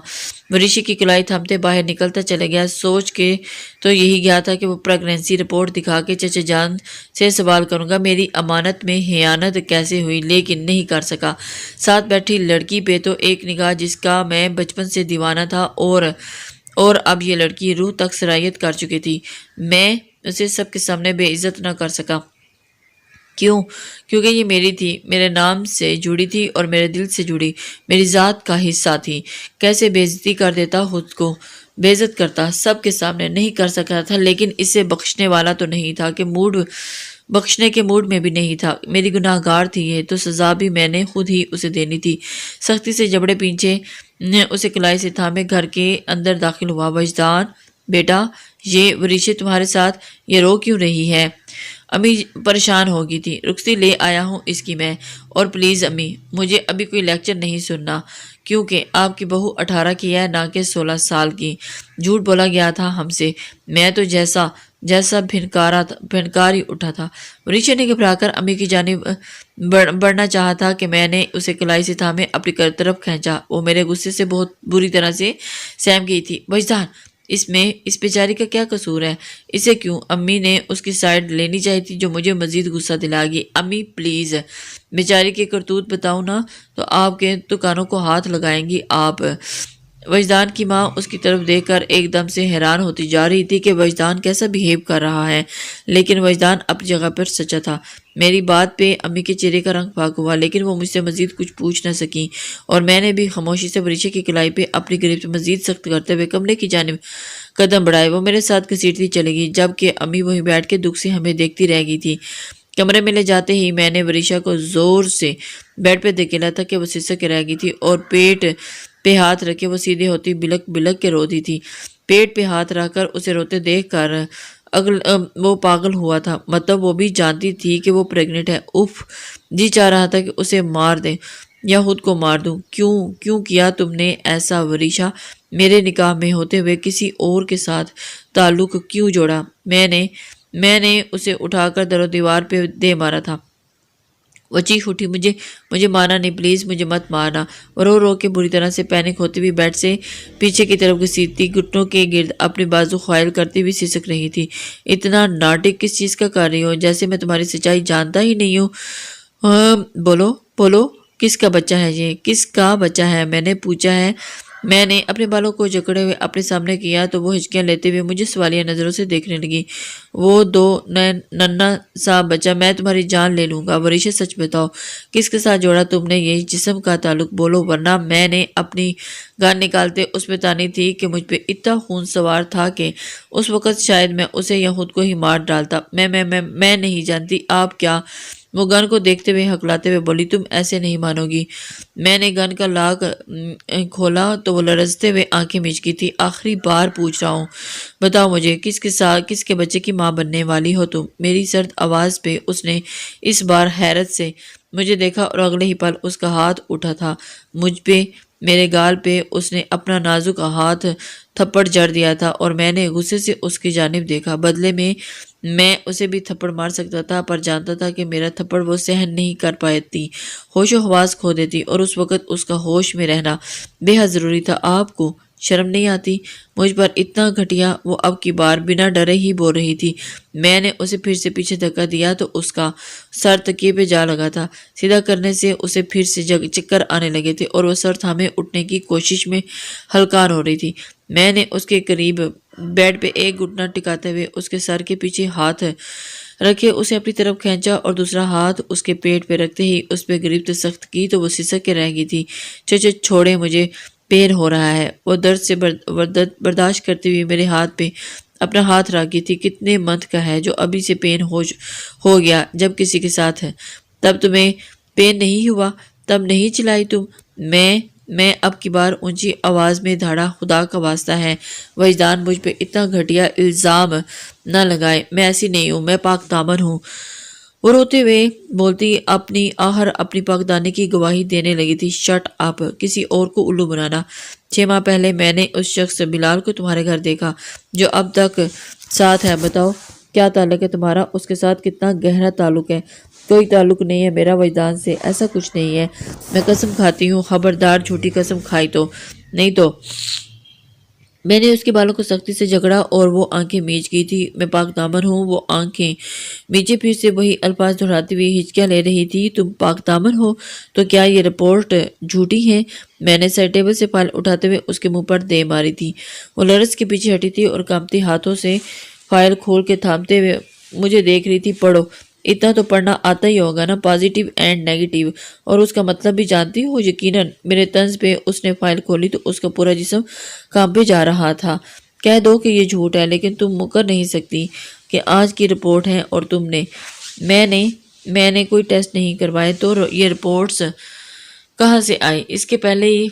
ورشی کی کلائی تھامتے باہر نکلتا چلے گیا۔ سوچ کے تو یہی گیا تھا کہ وہ پریگنینسی رپورٹ دکھا کے چچا جان سے سوال کروں گا میری امانت میں خیانت کیسے ہوئی، لیکن نہیں کر سکا۔ ساتھ بیٹھی لڑکی پہ تو ایک نگاہ جس کا میں بچپن سے دیوانہ تھا، اور اب یہ لڑکی روح تک سرایت کر چکی تھی، میں اسے سب کے سامنے بے عزت نہ کر سکا۔ کیونکہ یہ میری تھی، میرے نام سے جڑی تھی اور میرے دل سے جڑی، میری ذات کا حصہ تھی۔ کیسے بے عزتی کر دیتا، خود کو بے عزت کرتا، سب کے سامنے نہیں کر سکتا تھا، لیکن اسے بخشنے والا تو نہیں تھا کہ بخشنے کے موڈ میں بھی نہیں تھا۔ میری گناہ گار تھی یہ، تو سزا بھی میں نے خود ہی اسے دینی تھی۔ سختی سے جبڑے پیچھے اسے کلائی سے تھامے گھر کے اندر داخل ہوا۔ وجدان بیٹا، یہ ورشی تمہارے ساتھ یہ رو کیوں رہی ہے؟ امی پریشان ہو گئی تھی۔ رخصتی لے آیا ہوں اس کی میں، اور پلیز امی مجھے ابھی کوئی لیکچر نہیں سننا، کیونکہ آپ کی بہو 18 کی ہے نہ کہ 16 سال کی۔ جھوٹ بولا گیا تھا ہم سے، میں تو جیسا بھنکار ہی اٹھا تھا۔ ورشی نے گھبرا کر امی کی جانب بڑھنا چاہا تھا کہ میں نے اسے کلائی سے تھامے اپنی طرف کھینچا۔ وہ میرے غصے سے بہت بری طرح سے سہم گئی تھی۔ وجدان، اس بیچاری کا کیا قصور ہے؟ اسے کیوں؟ امی نے اس کی سائیڈ لینی چاہی تھی، جو مجھے مزید غصہ دلا گی۔ امی پلیز، بیچاری کے کرتوت بتاؤں نا تو آپ کے تو کانوں کو ہاتھ لگائیں گی آپ۔ وجدان کی ماں اس کی طرف دیکھ کر ایک دم سے حیران ہوتی جا رہی تھی کہ وجدان کیسا بیہیو کر رہا ہے، لیکن وجدان اپنی جگہ پر سچا تھا۔ میری بات پہ امی کے چہرے کا رنگ پاک ہوا، لیکن وہ مجھ سے مزید کچھ پوچھ نہ سکیں، اور میں نے بھی خاموشی سے ورشی کی کلائی پہ اپنی گرفت مزید سخت کرتے ہوئے کمرے کی جانب قدم بڑھائے۔ وہ میرے ساتھ گھسیٹتی چلے گئی، جبکہ امی وہیں بیٹھ کے دکھ سے ہمیں دیکھتی رہ گئی تھی۔ کمرے میں لے جاتے ہی میں نے ورشا کو زور سے بیڈ پہ دھکیلا تھا کہ وہ سسک کے رہ گئی تھی، اور پیٹ پہ ہاتھ رکھے وہ سیدھے ہوتی بلک بلک کے روتی تھی۔ پیٹ پہ ہاتھ رکھ کر اسے روتے دیکھ کر وہ پاگل ہوا تھا، مطلب وہ بھی جانتی تھی کہ وہ پریگننٹ ہے۔ اف، جی چاہ رہا تھا کہ اسے مار دیں یا خود کو مار دوں۔ کیوں کیا تم نے ایسا ورشا؟ میرے نکاح میں ہوتے ہوئے کسی اور کے ساتھ تعلق کیوں جوڑا؟ میں نے اسے اٹھا کر در و دیوار پہ دے مارا تھا۔ وہ چیخ اٹھی، مجھے مارنا نہیں، پلیز مجھے مت مارنا۔ وہ رو رو کے بری طرح سے پینک ہوتی ہوئی بیڈ سے پیچھے کی طرف گھسیٹتی گھٹنوں کے گرد اپنی بازو خائل کرتی ہوئی سسک رہی تھی۔ اتنا ناٹک کس چیز کا کر رہی ہو؟ جیسے میں تمہاری سچائی جانتا ہی نہیں ہوں۔ بولو کس کا بچہ ہے یہ؟ کس کا بچہ ہے؟ میں نے پوچھا ہے۔ میں نے اپنے بالوں کو جکڑے ہوئے اپنے سامنے کیا تو وہ ہچکیاں لیتے ہوئے مجھے سوالیہ نظروں سے دیکھنے لگی۔ وہ ننھا سا بچہ، میں تمہاری جان لے لوں گا۔ ورشا سچ بتاؤ، کس کے ساتھ جوڑا تم نے یہ جسم کا تعلق؟ بولو، ورنہ میں نے اپنی گان نکالتے اس پہ تانی تھی کہ مجھ پہ اتنا خون سوار تھا کہ اس وقت شاید میں اسے یا خود کو ہی مار ڈالتا۔ میں نہیں جانتی آپ کیا؟ وہ گن کو دیکھتے ہوئے ہکلاتے ہوئے بولی، تم ایسے نہیں مانو گی۔ میں نے گن کا لاک کھولا تو وہ لرزتے ہوئے آنکھیں میچ کی تھی۔ آخری بار پوچھ رہا ہوں، بتاؤ مجھے، کس کے بچے کی ماں بننے والی ہو تم؟ میری سرد آواز پہ اس نے اس بار حیرت سے مجھے دیکھا، اور اگلے ہی پل اس کا ہاتھ اٹھا تھا مجھ پہ۔ میرے گال پہ اس نے اپنا نازک ہاتھ تھپڑ جڑ دیا تھا، اور میں نے غصے سے اس کی جانب دیکھا۔ بدلے میں اسے بھی تھپڑ مار سکتا تھا، پر جانتا تھا کہ میرا تھپڑ وہ سہن نہیں کر پاتی، ہوش و حواس کھو دیتی، اور اس وقت اس کا ہوش میں رہنا بے حد ضروری تھا۔ آپ کو شرم نہیں آتی مجھ پر اتنا گھٹیا؟ وہ اب کی بار بنا ڈرے ہی بول رہی تھی۔ میں نے اسے پھر سے پیچھے دھکا دیا تو اس کا سر تکیے پہ جا لگا تھا۔ سیدھا کرنے سے اسے پھر سے چکر آنے لگے تھے، اور وہ سر تھامے اٹھنے کی کوشش میں ہلکان ہو رہی تھی۔ میں نے اس کے قریب بیڈ پہ ایک گھٹنا ٹکاتے ہوئے اس کے سر کے پیچھے ہاتھ رکھے اسے اپنی طرف کھینچا، اور دوسرا ہاتھ اس کے پیٹ پہ رکھتے ہی اس پہ گرفت سخت کی تو وہ سسک کے رہ گئی تھی۔ چچا چھوڑے، مجھے پین ہو رہا ہے۔ وہ درد سے برداشت کرتے ہوئے میرے ہاتھ پہ اپنا ہاتھ رکھ گئی تھی۔ کتنے منتھ کا ہے جو ابھی سے پین ہو گیا؟ جب کسی کے ساتھ ہے تب تمہیں پین نہیں ہوا؟ تب نہیں چلائی تم؟ میں اب کی بار اونچی آواز میں دھاڑا، خدا کا واسطہ ہے وجدان مجھ پہ اتنا گھٹیا الزام نہ لگائے، میں ایسی نہیں ہوں، میں پاک دامن ہوں۔ وہ روتے ہوئے بولتی اپنی آہر اپنی پاکدانی کی گواہی دینے لگی تھی۔ شٹ اپ، کسی اور کو الو بنانا۔ 6 ماہ پہلے میں نے اس شخص بلال کو تمہارے گھر دیکھا جو اب تک ساتھ ہے۔ بتاؤ کیا تعلق ہے تمہارا اس کے ساتھ؟ کتنا گہرا تعلق ہے؟ کوئی تعلق نہیں ہے میرا وجدان سے، ایسا کچھ نہیں ہے۔ میں قسم کھاتی ہوں، خبردار جھوٹی قسم کھائی تو نہیں تو میں نے اس کے بالوں کو سختی سے جکڑا اور وہ آنکھیں میچ گئی تھی۔ میں پاک دامن ہوں۔ وہ آنکھیں میچے پھر سے وہی الفاظ دہراتی ہوئی ہچکیاں لے رہی تھی۔ تم پاک دامن ہو تو کیا یہ رپورٹ جھوٹی ہے؟ میں نے سر ٹیبل سے فائل اٹھاتے ہوئے اس کے منہ پر دے ماری تھی۔ وہ لرز کے پیچھے ہٹی تھی اور کانپتے ہاتھوں سے فائل کھول کے تھامتے ہوئے مجھے دیکھ رہی تھی۔ پڑھو، اتنا تو پڑھنا آتا ہی ہوگا نا، پازیٹیو اینڈ نیگیٹیو، اور اس کا مطلب بھی جانتی ہو؟ یقیناً میرے طنز پہ اس نے فائل کھولی تو اس کا پورا جسم کانپے جا رہا تھا۔ کہہ دو کہ یہ جھوٹ ہے، لیکن تم مکر نہیں سکتی کہ آج کی رپورٹ ہے اور تم نے میں نے کوئی ٹیسٹ نہیں کروائے تو یہ رپورٹس کہاں سے آئی؟ اس کے پہلے ہی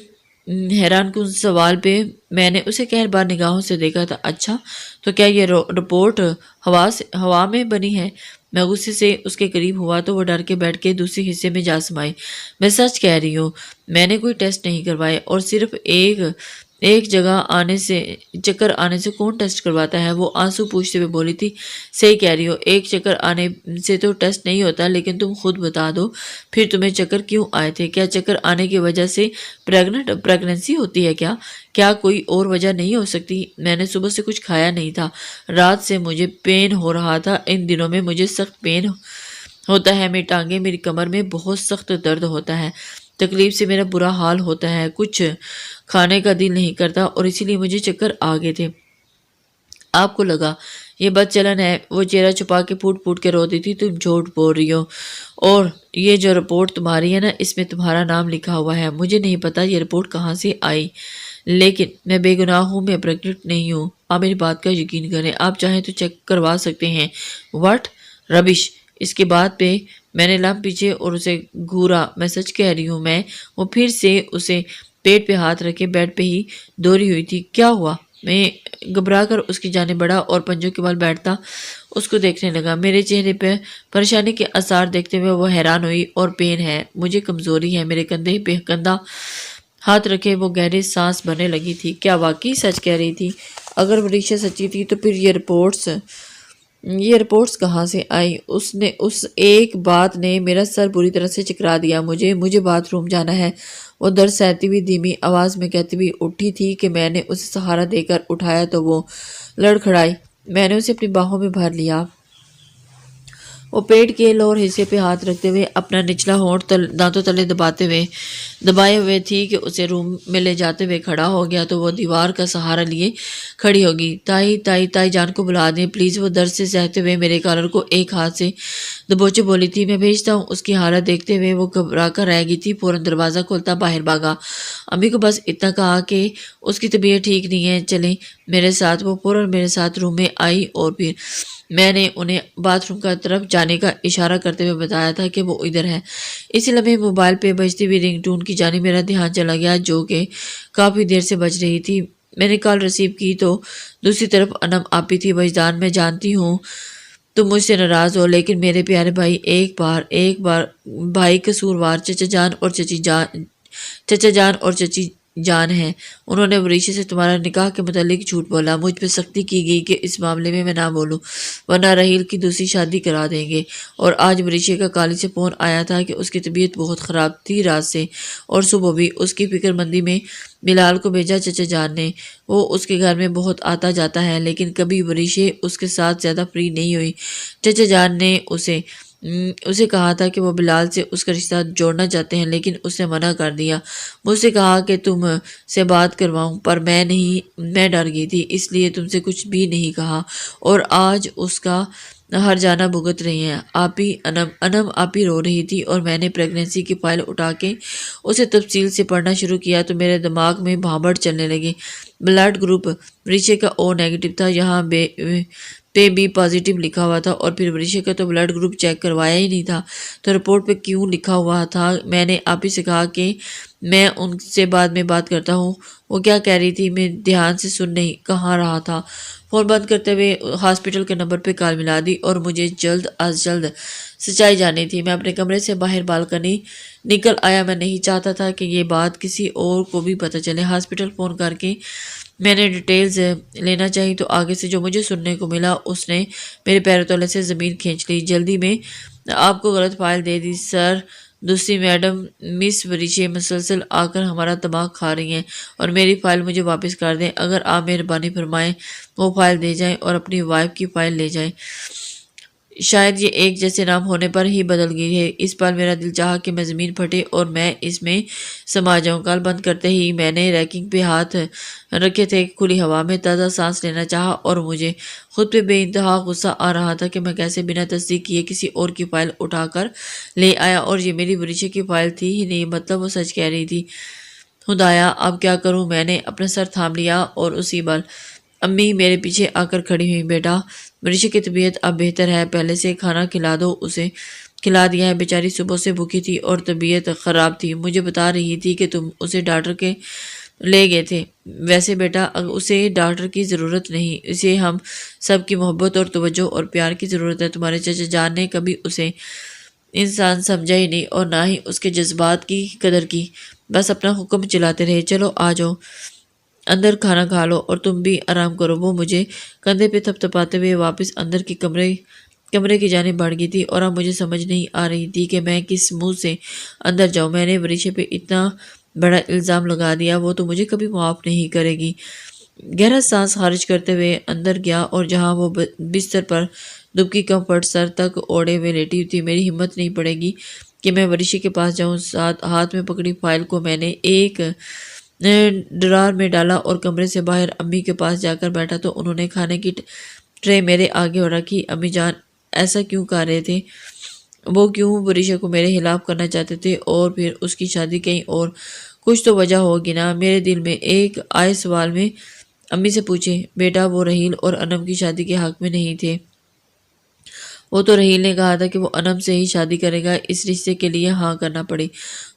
حیران کن سوال پہ میں نے اسے قہر بار نگاہوں سے دیکھا تھا۔ اچھا تو کیا یہ رپورٹ ہوا میں بنی ہے؟ میں غصے سے اس کے قریب ہوا تو وہ ڈر کے بیٹھ کے دوسری حصے میں جا سمائی۔ میں سچ کہہ رہی ہوں، میں نے کوئی ٹیسٹ نہیں کروائے، اور صرف ایک جگہ چکر آنے سے کون ٹیسٹ کرواتا ہے؟ وہ آنسو پوچھتے ہوئے بولی تھی۔ صحیح کہہ رہی ہو، ایک چکر آنے سے تو ٹیسٹ نہیں ہوتا، لیکن تم خود بتا دو پھر تمہیں چکر کیوں آئے تھے؟ کیا چکر آنے کی وجہ سے پریگننسی ہوتی ہے کیا کوئی اور وجہ نہیں ہو سکتی؟ میں نے صبح سے کچھ کھایا نہیں تھا، رات سے مجھے پین ہو رہا تھا، ان دنوں میں مجھے سخت پین ہوتا ہے، میری ٹانگیں، میری کمر میں بہت سخت درد ہوتا ہے، تکلیف سے میرا برا حال ہوتا ہے، کچھ کھانے کا دل نہیں کرتا، اور اسی لیے مجھے چکر آ گئے تھے۔ آپ کو لگا یہ بد چلن ہے؟ وہ چہرہ چھپا کے پھوٹ پھوٹ کے روتی تھی۔ تم جھوٹ بول رہی ہو، اور یہ جو رپورٹ تمہاری ہے نا، اس میں تمہارا نام لکھا ہوا ہے۔ مجھے نہیں پتا یہ رپورٹ کہاں سے آئی، لیکن میں بے گناہ ہوں، میں پریگننٹ نہیں ہوں۔ آپ میری بات کا یقین کریں، آپ چاہیں تو چیک کروا سکتے ہیں۔ واٹ ربش! اس کے بعد پہ میں نے لم پیچھے اور اسے گھورا۔ میں سچ کہہ رہی ہوں وہ پھر سے اسے پیٹ پہ ہاتھ رکھے بیڈ پہ ہی دوری ہوئی تھی۔ کیا ہوا؟ میں گھبرا کر اس کی جانب بڑھا اور پنجوں کے بل بیٹھتا اس کو دیکھنے لگا۔ میرے چہرے پہ پریشانی کے آثار دیکھتے ہوئے وہ حیران ہوئی۔ اور پین ہے، مجھے کمزوری ہے۔ میرے کندھے پہ کندھا ہاتھ رکھے وہ گہری سانس بھرنے لگی تھی۔ کیا واقعی سچ کہہ رہی تھی؟ اگر وریشا سچی تھی تو پھر یہ رپورٹس کہاں سے آئی؟ اس ایک بات نے میرا سر بری طرح سے چکرا دیا۔ مجھے باتھ روم جانا ہے، وہ درد سہتی ہوئی دھیمی آواز میں کہتی ہوئی اٹھی تھی کہ میں نے اسے سہارا دے کر اٹھایا تو وہ لڑکھڑائی۔ میں نے اسے اپنی باہوں میں بھر لیا۔ وہ پیٹ کے لوور حصے پہ ہاتھ رکھتے ہوئے اپنا نچلا ہونٹ دانتوں تلے دبائے ہوئے تھی کہ اسے روم میں لے جاتے ہوئے کھڑا ہو گیا تو وہ دیوار کا سہارا لیے کھڑی ہوگی۔ تائی جان کو بلا دیں پلیز، وہ درد سے سہتے ہوئے میرے کالر کو ایک ہاتھ سے دبوچے بولی تھی۔ میں بھیجتا ہوں۔ اس کی حالت دیکھتے ہوئے وہ گھبرا کر رہ گئی تھی۔ فوراً دروازہ کھولتا باہر بھاگا۔ امی کو بس اتنا کہا کہ اس کی طبیعت ٹھیک نہیں ہے، چلیں میرے ساتھ۔ وہ فوراً میرے ساتھ روم میں آئی اور پھر میں نے انہیں باتھ روم کا طرف جانے کا اشارہ کرتے ہوئے بتایا تھا کہ وہ ادھر ہے۔ اسی لمحے موبائل پہ بجتی ہوئی رنگ ٹون کی جانب میرا دھیان چلا گیا، جو کہ کافی دیر سے بج رہی تھی۔ میں نے کال ریسیو کی تو دوسری طرف انم آپی تھی۔ وجدان، میں جانتی ہوں تم مجھ سے ناراض ہو، لیکن میرے پیارے بھائی ایک بار بھائی قصوروار چچا جان اور چچی جان ہیں۔ انہوں نے وریشا سے تمہارا نکاح کے متعلق جھوٹ بولا۔ مجھ پہ سختی کی گئی کہ اس معاملے میں نہ بولوں، ورنہ راحیل کی دوسری شادی کرا دیں گے۔ اور آج وریشا کا کالی سے فون آیا تھا کہ اس کی طبیعت بہت خراب تھی رات سے اور صبح بھی۔ اس کی فکر مندی میں بلال کو بھیجا چچا جان نے۔ وہ اس کے گھر میں بہت آتا جاتا ہے، لیکن کبھی وریشا اس کے ساتھ زیادہ فری نہیں ہوئی۔ چچا جان نے اسے کہا تھا کہ وہ بلال سے اس کا رشتہ جوڑنا چاہتے ہیں، لیکن اس نے منع کر دیا۔ مجھ سے کہا کہ تم سے بات کرواؤں، پر میں ڈر گئی تھی، اس لیے تم سے کچھ بھی نہیں کہا، اور آج اس کا ہر جانا بھگت رہی ہیں۔ انم آپی رو رہی تھی اور میں نے پریگننسی کی فائل اٹھا کے اسے تفصیل سے پڑھنا شروع کیا تو میرے دماغ میں بھانبڑ چلنے لگی۔ بلڈ گروپ وریشا کا او نیگیٹو تھا۔ یہاں پہ بھی پازیٹیو لکھا ہوا تھا، اور پھر وریشا کا تو بلڈ گروپ چیک کروایا ہی نہیں تھا، تو رپورٹ پہ کیوں لکھا ہوا تھا؟ میں نے آپ ہی سے کہا کہ میں ان سے بعد میں بات کرتا ہوں۔ وہ کیا کہہ رہی تھی میں دھیان سے سن نہیں کہاں رہا تھا۔ فون بند کرتے ہوئے ہاسپٹل کے نمبر پہ کال ملا دی، اور مجھے جلد از جلد سچائی جانی تھی۔ میں اپنے کمرے سے باہر بالکنی نکل آیا۔ میں نہیں چاہتا تھا کہ یہ بات کسی اور کو بھی پتہ چلے۔ ہاسپٹل فون کر کے میں نے ڈیٹیلز لینا چاہی تو آگے سے جو مجھے سننے کو ملا اس نے میرے پیروں تلے سے زمین کھینچ لی۔ جلدی میں آپ کو غلط فائل دے دی سر۔ دوسری میڈم مس وریشا مسلسل آ کر ہمارا دماغ کھا رہی ہیں، اور میری فائل مجھے واپس کر دیں۔ اگر آپ مہربانی فرمائیں وہ فائل دے جائیں اور اپنی وائف کی فائل لے جائیں۔ شاید یہ ایک جیسے نام ہونے پر ہی بدل گئی ہے۔ اس پل میرا دل چاہا کہ میں زمین پھٹے اور میں اس میں سما جاؤں۔ کال بند کرتے ہی میں نے ریکنگ پہ ہاتھ رکھے تھے، کھلی ہوا میں تازہ سانس لینا چاہا، اور مجھے خود پہ بے انتہا غصہ آ رہا تھا کہ میں کیسے بنا تصدیق کیے کسی اور کی فائل اٹھا کر لے آیا، اور یہ میری وریشا کی فائل تھی ہی نہیں، مطلب وہ سچ کہہ رہی تھی۔ خدایا اب کیا کروں؟ میں نے اپنا سر تھام لیا، اور اسی بل امی میرے پیچھے آ کر کھڑی ہوئی۔ بیٹا وریشا کی طبیعت اب بہتر ہے، پہلے سے کھانا کھلا دو، اسے کھلا دیا ہے، بیچاری صبح سے بھوکی تھی اور طبیعت خراب تھی، مجھے بتا رہی تھی کہ تم اسے ڈاکٹر کے لے گئے تھے۔ ویسے بیٹا اسے ڈاکٹر کی ضرورت نہیں، اسے ہم سب کی محبت اور توجہ اور پیار کی ضرورت ہے۔ تمہارے چچا جان نے کبھی اسے انسان سمجھا ہی نہیں، اور نہ ہی اس کے جذبات کی قدر کی، بس اپنا حکم چلاتے رہے۔ چلو آ جاؤ اندر، کھانا کھا لو اور تم بھی آرام کرو۔ وہ مجھے کندھے پہ تھپ تھپاتے ہوئے واپس اندر کی کمرے کی جانب بڑھ گئی تھی، اور اب مجھے سمجھ نہیں آ رہی تھی کہ میں کس منہ سے اندر جاؤں۔ میں نے وریشا پہ اتنا بڑا الزام لگا دیا، وہ تو مجھے کبھی معاف نہیں کرے گی۔ گہرا سانس خارج کرتے ہوئے اندر گیا، اور جہاں وہ بستر پر دبکی کمفرٹ سر تک اوڑھے ہوئے لیٹی تھی، میری ہمت نہیں پڑے گی کہ میں وریشا کے پاس جاؤں۔ ہاتھ میں پکڑی فائل کو میں نے ایک ڈرار میں ڈالا اور کمرے سے باہر امی کے پاس جا کر بیٹھا تو انہوں نے کھانے کی ٹرے میرے آگے رکھی۔ امی جان ایسا کیوں کر رہے تھے؟ وہ کیوں وریشا کو میرے خلاف کرنا چاہتے تھے، اور پھر اس کی شادی کہیں اور؟ کچھ تو وجہ ہوگی نا؟ میرے دل میں ایک آئے سوال میں امی سے پوچھے۔ بیٹا وہ رحیل اور انم کی شادی کے حق میں نہیں تھے، وہ تو رحیل نے کہا تھا کہ وہ انم سے ہی شادی کرے گا، اس رشتے کے لیے ہاں کرنا پڑی۔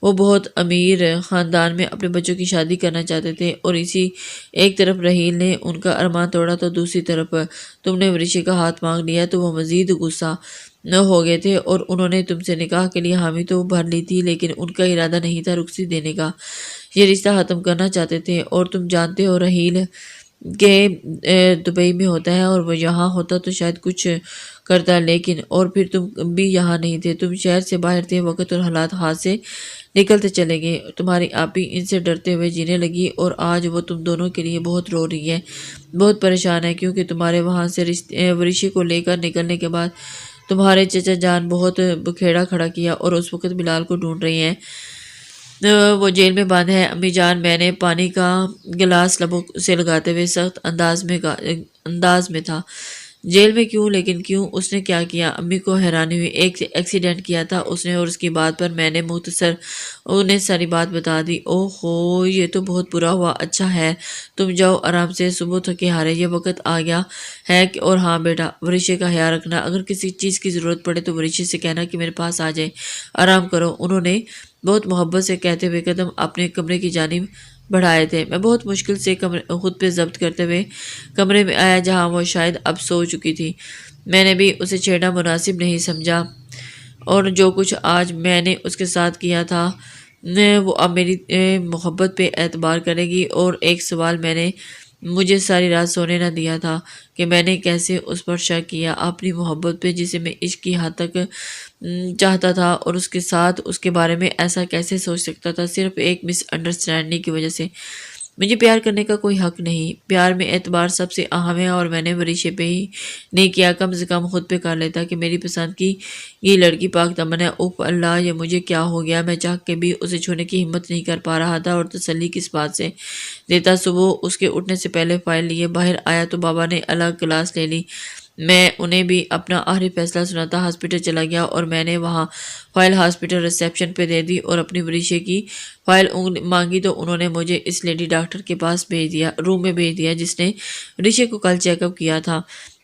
وہ بہت امیر خاندان میں اپنے بچوں کی شادی کرنا چاہتے تھے، اور اسی ایک طرف رحیل نے ان کا ارمان توڑا تو دوسری طرف تم نے وریشا کا ہاتھ مانگ لیا، تو وہ مزید غصہ ہو گئے تھے، اور انہوں نے تم سے نکاح کے لیے حامی تو بھر لی تھی، لیکن ان کا ارادہ نہیں تھا رخصتی دینے کا، یہ رشتہ ختم کرنا چاہتے تھے۔ اور تم جانتے ہو رحیل کہ دبئی میں ہوتا ہے، اور وہ یہاں ہوتا تو شاید کچھ کرتا، لیکن اور پھر تم بھی یہاں نہیں تھے، تم شہر سے باہر تھے۔ وقت اور حالات ہاتھ سے نکلتے چلے گئے، تمہاری آپی ان سے ڈرتے ہوئے جینے لگی، اور آج وہ تم دونوں کے لیے بہت رو رہی ہے، بہت پریشان ہے، کیونکہ تمہارے وہاں سے وریشا کو لے کر نکلنے کے بعد تمہارے چچا جان بہت بکھیڑا کھڑا کیا، اور اس وقت بلال کو ڈھونڈ رہی ہیں، وہ جیل میں بند ہے۔ امی جان میں نے پانی کا گلاس لبوں سے لگاتے ہوئے سخت انداز میں تھا۔ جیل میں کیوں؟ لیکن کیوں؟ اس نے کیا کیا؟ امی کو حیرانی ہوئی۔ ایک ایکسیڈنٹ کیا تھا اس نے، اور اس کی بات پر میں نے مختصر انہیں ساری بات بتا دی۔ اوہ ہو، یہ تو بہت برا ہوا۔ اچھا ہے تم جاؤ آرام سے، صبح تھکے ہارے یہ وقت آ گیا ہے۔ اور ہاں بیٹا وریشا کا خیال رکھنا، اگر کسی چیز کی ضرورت پڑے تو وریشا سے کہنا کہ میرے پاس آ جائے، آرام کرو۔ انہوں نے بہت محبت سے کہتے ہوئے قدم اپنے کمرے کی جانب بڑھائے تھے۔ میں بہت مشکل سے خود پہ ضبط کرتے ہوئے کمرے میں آیا جہاں وہ شاید اب سو چکی تھی۔ میں نے بھی اسے چھیڑنا مناسب نہیں سمجھا، اور جو کچھ آج میں نے اس کے ساتھ کیا تھا وہ اب میری محبت پہ اعتبار کرے گی۔ اور ایک سوال میں نے مجھے ساری رات سونے نہ دیا تھا کہ میں نے کیسے اس پر شک کیا، اپنی محبت پہ جسے میں عشق کی حد تک چاہتا تھا، اور اس کے ساتھ اس کے بارے میں ایسا کیسے سوچ سکتا تھا، صرف ایک مس انڈرسٹینڈنگ کی وجہ سے۔ مجھے پیار کرنے کا کوئی حق نہیں، پیار میں اعتبار سب سے اہم ہے، اور میں نے وریشا پہ ہی نہیں کیا، کم سے کم خود پہ کر لیتا کہ میری پسند کی یہ لڑکی پاک دامن ہے۔ اوف اللہ، یہ مجھے کیا ہو گیا؟ میں چاہ کے بھی اسے چھونے کی ہمت نہیں کر پا رہا تھا، اور تسلی کس بات سے دیتا؟ صبح اس کے اٹھنے سے پہلے فائل لیے باہر آیا تو بابا نے الگ کلاس لے لی۔ میں انہیں بھی اپنا آخری فیصلہ سناتا ہاسپٹل چلا گیا، اور میں نے وہاں فائل ہاسپٹل ریسیپشن پہ دے دی، اور اپنی وریشا کی فائل مانگی تو انہوں نے مجھے اس لیڈی ڈاکٹر کے پاس بھیج دیا، روم میں بھیج دیا، جس نے وریشا کو کل چیک اپ کیا تھا۔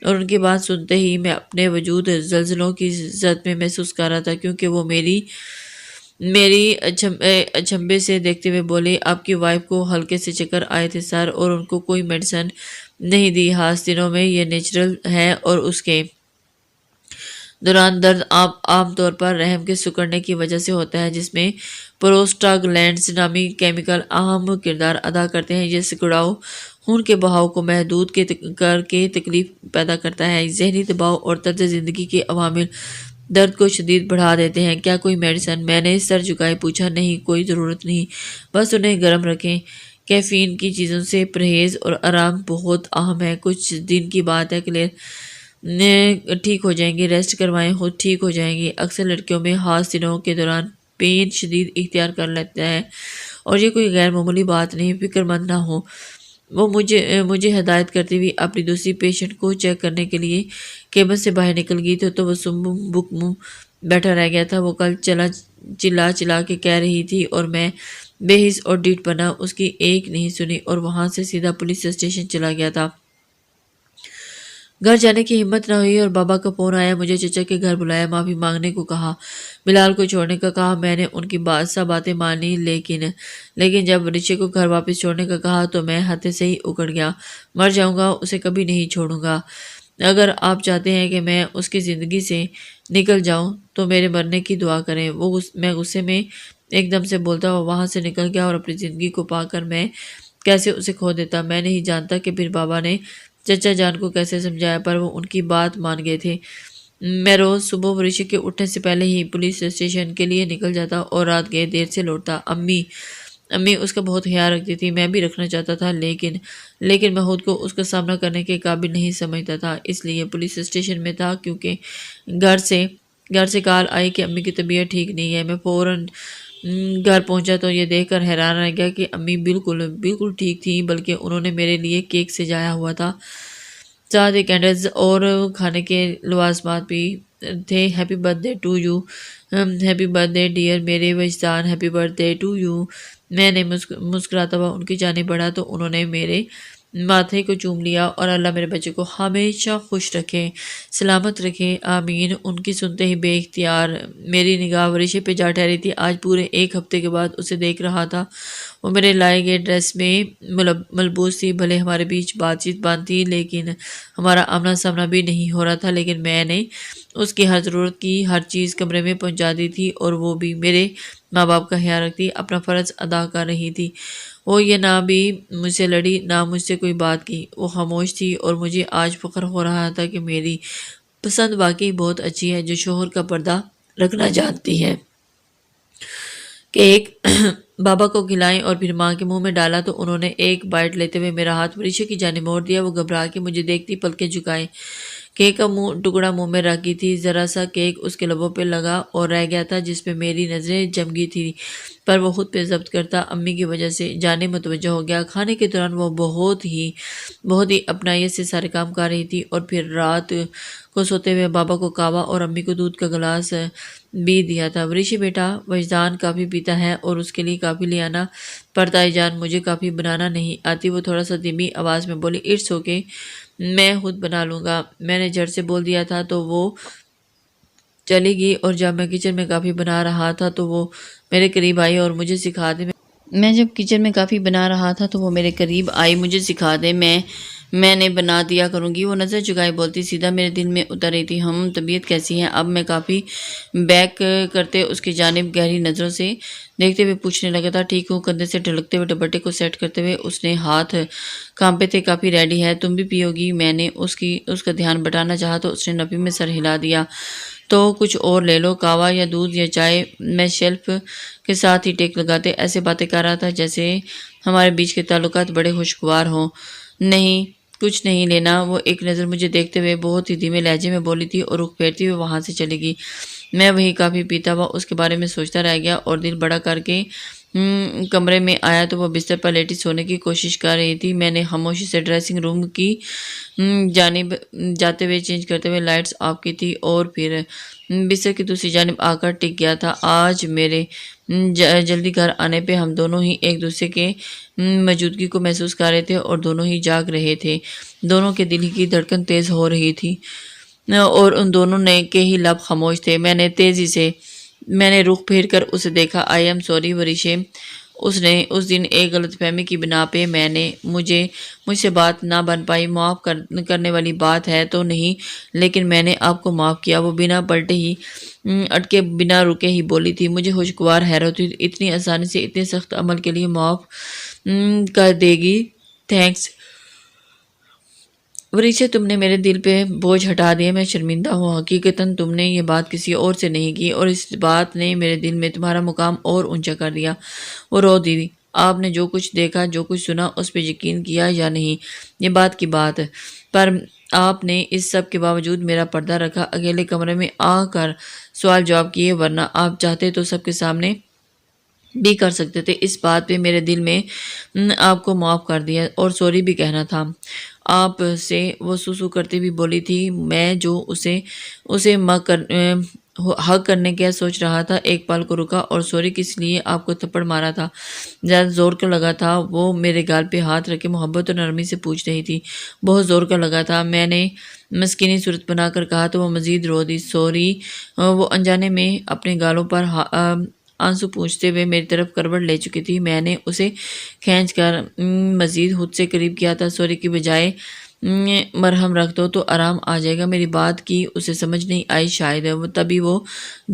اور ان کی بات سنتے ہی میں اپنے وجود زلزلوں کی زد میں محسوس کر رہا تھا، کیونکہ وہ میری اچھمبے سے دیکھتے ہوئے بولے، آپ کی وائف کو ہلکے سے چکر آئے تھے سر، اور ان کو کوئی میڈیسن نہیں دی، خاص دنوں میں یہ نیچرل ہے، اور اس کے دوران درد عام طور پر رحم کے سکڑنے کی وجہ سے ہوتا ہے، جس میں پروسٹاگلینڈز نامی کیمیکل اہم کردار ادا کرتے ہیں۔ یہ سکڑاؤ خون کے بہاؤ کو محدود کر کے تکلیف پیدا کرتا ہے۔ ذہنی دباؤ اور طرز زندگی کے عوامل درد کو شدید بڑھا دیتے ہیں۔ کیا کوئی میڈیسن؟ میں نے سر جھکائے پوچھا۔ نہیں، کوئی ضرورت نہیں، بس انہیں گرم رکھیں۔ کیفین کی چیزوں سے پرہیز اور آرام بہت اہم ہے۔ کچھ دن کی بات ہے، کلیئر ٹھیک ہو جائیں گی، ریسٹ کروائیں، خود ٹھیک ہو جائیں گی۔ اکثر لڑکیوں میں خاص دنوں کے دوران پین شدید اختیار کر لیتا ہے، اور یہ کوئی غیر معمولی بات نہیں، فکر مند نہ ہو۔ وہ مجھے ہدایت کرتی ہوئی اپنی دوسری پیشنٹ کو چیک کرنے کے لیے کیبن سے باہر نکل گئی تو وہ سم بک منہ بیٹھا رہ گیا تھا۔ وہ کل چلا کے کہہ رہی تھی، اور میں بے حس اور ڈیٹ بنا اس کی ایک نہیں سنی، اور وہاں سے سیدھا پولیس اسٹیشن چلا گیا تھا۔ گھر جانے کی ہمت نہ ہوئی، اور بابا کا فون آیا۔ مجھے چچا کے گھر بلایا، معافی مانگنے کو کہا، بلال کو چھوڑنے کا کہا۔ میں نے ان کی سب باتیں مانی، لیکن جب رشے کو گھر واپس چھوڑنے کا کہا تو میں ہاتھ سے ہی اکڑ گیا۔ مر جاؤں گا، اسے کبھی نہیں چھوڑوں گا۔ اگر آپ چاہتے ہیں کہ میں اس کی زندگی سے نکل جاؤں تو میرے مرنے کی دعا کریں۔ میں غصے میں ایک دم سے بولتا وہ وہاں سے نکل گیا، اور اپنی زندگی کو پا کر میں کیسے اسے کھو دیتا۔ میں نہیں جانتا کہ پھر بابا نے چچا جان کو کیسے سمجھایا، پر وہ ان کی بات مان گئے تھے۔ میں روز صبح رشی کے اٹھنے سے پہلے ہی پولیس اسٹیشن کے لیے نکل جاتا، اور رات گئے دیر سے لوٹتا۔ امی اس کا بہت خیال رکھتی تھی، میں بھی رکھنا چاہتا تھا، لیکن میں خود کو اس کا سامنا کرنے کے قابل نہیں سمجھتا تھا، اس لیے پولیس اسٹیشن میں تھا۔ کیونکہ گھر سے کال آئی کہ امی کی طبیعت ٹھیک نہیں ہے۔ میں فوراً گھر پہنچا تو یہ دیکھ کر حیران رہ گیا کہ امی بالکل ٹھیک تھیں، بلکہ انہوں نے میرے لیے کیک سجایا ہوا تھا، ساتھ ہی کینڈلز اور کھانے کے لوازمات بھی تھے۔ Happy birthday to you, happy birthday dear میرے Wijdan, happy birthday to you. میں نے مسکراتا ہوا ان کی جانب بڑھا تو انہوں نے میرے ماتھے کو چوم لیا، اور اللہ میرے بچے کو ہمیشہ خوش رکھے، سلامت رکھے، آمین۔ ان کی سنتے ہی بے اختیار میری نگاہ ورشے پہ جا ٹھہری تھی۔ آج پورے ایک ہفتے کے بعد اسے دیکھ رہا تھا۔ وہ میرے لائے گئے ڈریس میں ملبوس تھی، بھلے ہمارے بیچ بات چیت بند تھی، لیکن ہمارا آمنا سامنا بھی نہیں ہو رہا تھا، لیکن میں نے اس کی ہر ضرورت کی ہر چیز کمرے میں پہنچا دی تھی، اور وہ بھی میرے ماں باپ کا خیال رکھتی، اپنا فرض ادا کر رہی تھی۔ وہ یہ نہ بھی مجھ سے لڑی، نہ مجھ سے کوئی بات کی، وہ خاموش تھی، اور مجھے آج فخر ہو رہا تھا کہ میری پسند واقعی بہت اچھی ہے، جو شوہر کا پردہ رکھنا جانتی ہے۔ کیک بابا کو کھلائیں اور پھر ماں کے منہ میں ڈالا تو انہوں نے ایک بائٹ لیتے ہوئے میرا ہاتھ وریشا کی جانب موڑ دیا۔ وہ گھبرا کے مجھے دیکھتی پلکیں جھکائے کیک کا ٹکڑا منہ میں رکھی تھی۔ ذرا سا کیک اس کے لبوں پہ لگا اور رہ گیا تھا، جس پہ میری نظریں جم گئی تھی، پر وہ خود پہ ضبط کرتا امی کی وجہ سے جانب متوجہ ہو گیا۔ کھانے کے دوران وہ بہت ہی اپنائیت سے سارے کام کر رہی تھی، اور پھر رات کو سوتے ہوئے بابا کو کعوہ اور امی کو دودھ کا گلاس بھی دیا تھا۔ وریشی بیٹا، وجدان کافی پیتا ہے اور اس کے لیے کافی لے آنا پڑتا ہے جان، مجھے کافی بنانا نہیں آتی۔ وہ تھوڑا سا دھیمی آواز میں بولی، اٹس اوکے، میں خود بنا لوں گا۔ میں نے جھٹ سے بول دیا تھا تو وہ چلی گئی، اور جب میں کچن میں کافی بنا رہا تھا تو وہ میرے قریب آئی اور مجھے سکھا دے۔ میں جب کچن میں کافی بنا رہا تھا تو وہ میرے قریب آئی، مجھے سکھا دے، میں نے بنا دیا کروں گی۔ وہ نظر جھکائے بولتی سیدھا میرے دل میں اتر رہی تھی، ہم طبیعت کیسی ہے؟ اب میں کافی بیک کرتے اس کی جانب گہری نظروں سے دیکھتے ہوئے پوچھنے لگا تھا، ٹھیک ہوں؟ کندھے سے ڈھلکتے ہوئے دوپٹے کو سیٹ کرتے ہوئے اس نے ہاتھ کانپے تھے، کافی ریڈی ہے، تم بھی پیو گی؟ میں نے اس کا دھیان بٹانا چاہا تو اس نے نفی میں سر ہلا دیا، تو کچھ اور لے لو، قہوہ یا دودھ یا چائے۔ میں شیلف کے ساتھ ہی ٹیک لگاتے ایسے باتیں کر رہا تھا جیسے ہمارے بیچ کے تعلقات بڑے خوشگوار ہوں۔ نہیں، کچھ نہیں لینا۔ وہ ایک نظر مجھے دیکھتے ہوئے بہت ہی دھیمے لہجے میں بولی تھی اور رخ پھیرتی ہوئے وہاں سے چلی گئی۔ میں وہی کافی پیتا ہوا اس کے بارے میں سوچتا رہ گیا، اور دل بڑا کر کے کمرے میں آیا تو وہ بستر پر لیٹی سونے کی کوشش کر رہی تھی۔ میں نے خاموشی سے ڈریسنگ روم کی جانب جاتے ہوئے چینج کرتے ہوئے لائٹس آف کی تھی، اور پھر بستر کی دوسری جانب آ کر ٹک گیا تھا۔ آج میرے جلدی گھر آنے پہ ہم دونوں ہی ایک دوسرے کے موجودگی کو محسوس کر رہے تھے اور دونوں ہی جاگ رہے تھے۔ دونوں کے دل کی دھڑکن تیز ہو رہی تھی اور ان دونوں کے ہی لب خاموش تھے۔ میں نے رخ پھیر کر اسے دیکھا۔ آئی ایم سوری وریشے، اس دن ایک غلط فہمی کی بنا پہ مجھ سے بات نہ بن پائی۔ معاف کرنے والی بات ہے تو نہیں، لیکن میں نے آپ کو معاف کیا۔ وہ بنا پلٹے ہی اٹکے بنا رکے ہی بولی تھی۔ مجھے خوشگوار حیرت ہوئی، اتنی آسانی سے اتنے سخت عمل کے لیے معاف کر دے گی۔ تھینکس وریشے، تم نے میرے دل پہ بوجھ ہٹا دیا۔ میں شرمندہ ہوں، حقیقتاً تم نے یہ بات کسی اور سے نہیں کی اور اس بات نے میرے دل میں تمہارا مقام اور اونچا کر دیا۔ وہ رو دی۔ آپ نے جو کچھ دیکھا، جو کچھ سنا، اس پہ یقین کیا یا نہیں، یہ بات کی بات، پر آپ نے اس سب کے باوجود میرا پردہ رکھا، اکیلے کمرے میں آ کر سوال جواب کیے، ورنہ آپ چاہتے تو سب کے سامنے بھی کر سکتے تھے۔ اس بات پہ میرے دل میں آپ کو معاف کر دیا اور سوری بھی کہنا تھا آپ سے۔ وہ سوسو کرتے بھی بولی تھی۔ میں جو اسے حق کرنے کا سوچ رہا تھا، ایک پل کو رکا اور سوری کس لیے آپ کو تھپڑ مارا تھا، زیادہ زور کا لگا تھا؟ وہ میرے گال پہ ہاتھ رکھے محبت اور نرمی سے پوچھ رہی تھی۔ بہت زور کا لگا تھا، میں نے مسکینی صورت بنا کر کہا تو وہ مزید رو دی۔ سوری، وہ انجانے میں اپنے گالوں پر آنسو پوچھتے ہوئے میری طرف کروٹ لے چکی تھی۔ میں نے اسے کھینچ کر مزید خود سے قریب کیا تھا۔ سوری کی بجائے مرہم رکھ دو تو آرام آ جائے گا۔ میری بات کی اسے سمجھ نہیں آئی شاید، تبھی وہ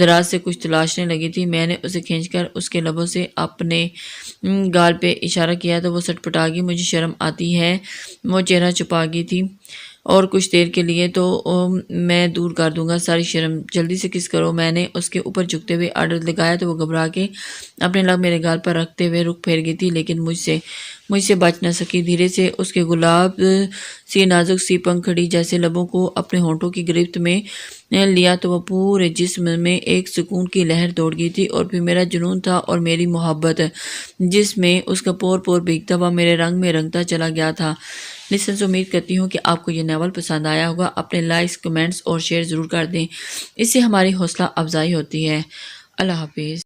دراز سے کچھ تلاشنے لگی تھی۔ میں نے اسے کھینچ کر اس کے لبوں سے اپنے گال پہ اشارہ کیا تو وہ سٹ پٹا گئی۔ مجھے شرم آتی ہے۔ وہ چہرہ چھپا گئی تھی اور کچھ دیر کے لیے تو میں دور کر دوں گا ساری شرم، جلدی سے کس کرو۔ میں نے اس کے اوپر جھکتے ہوئے آرڈر لگایا تو وہ گھبرا کے اپنے لب میرے گال پر رکھتے ہوئے رخ پھیر گئی تھی، لیکن مجھ سے بچ نہ سکی۔ دھیرے سے اس کے گلاب سی نازک سی پنکھڑی جیسے لبوں کو اپنے ہونٹوں کی گرفت میں لیا تو وہ پورے جسم میں ایک سکون کی لہر دوڑ گئی تھی، اور پھر میرا جنون تھا اور میری محبت جس میں اس کا پور پور بھیگتا ہوا میرے رنگ میں رنگتا چلا گیا تھا۔ لسنز، امید کرتی ہوں کہ آپ کو یہ ناول پسند آیا ہوگا۔ اپنے لائکس، کمنٹس اور شیئر ضرور کر دیں، اس سے ہماری حوصلہ افزائی ہوتی ہے۔ اللہ حافظ۔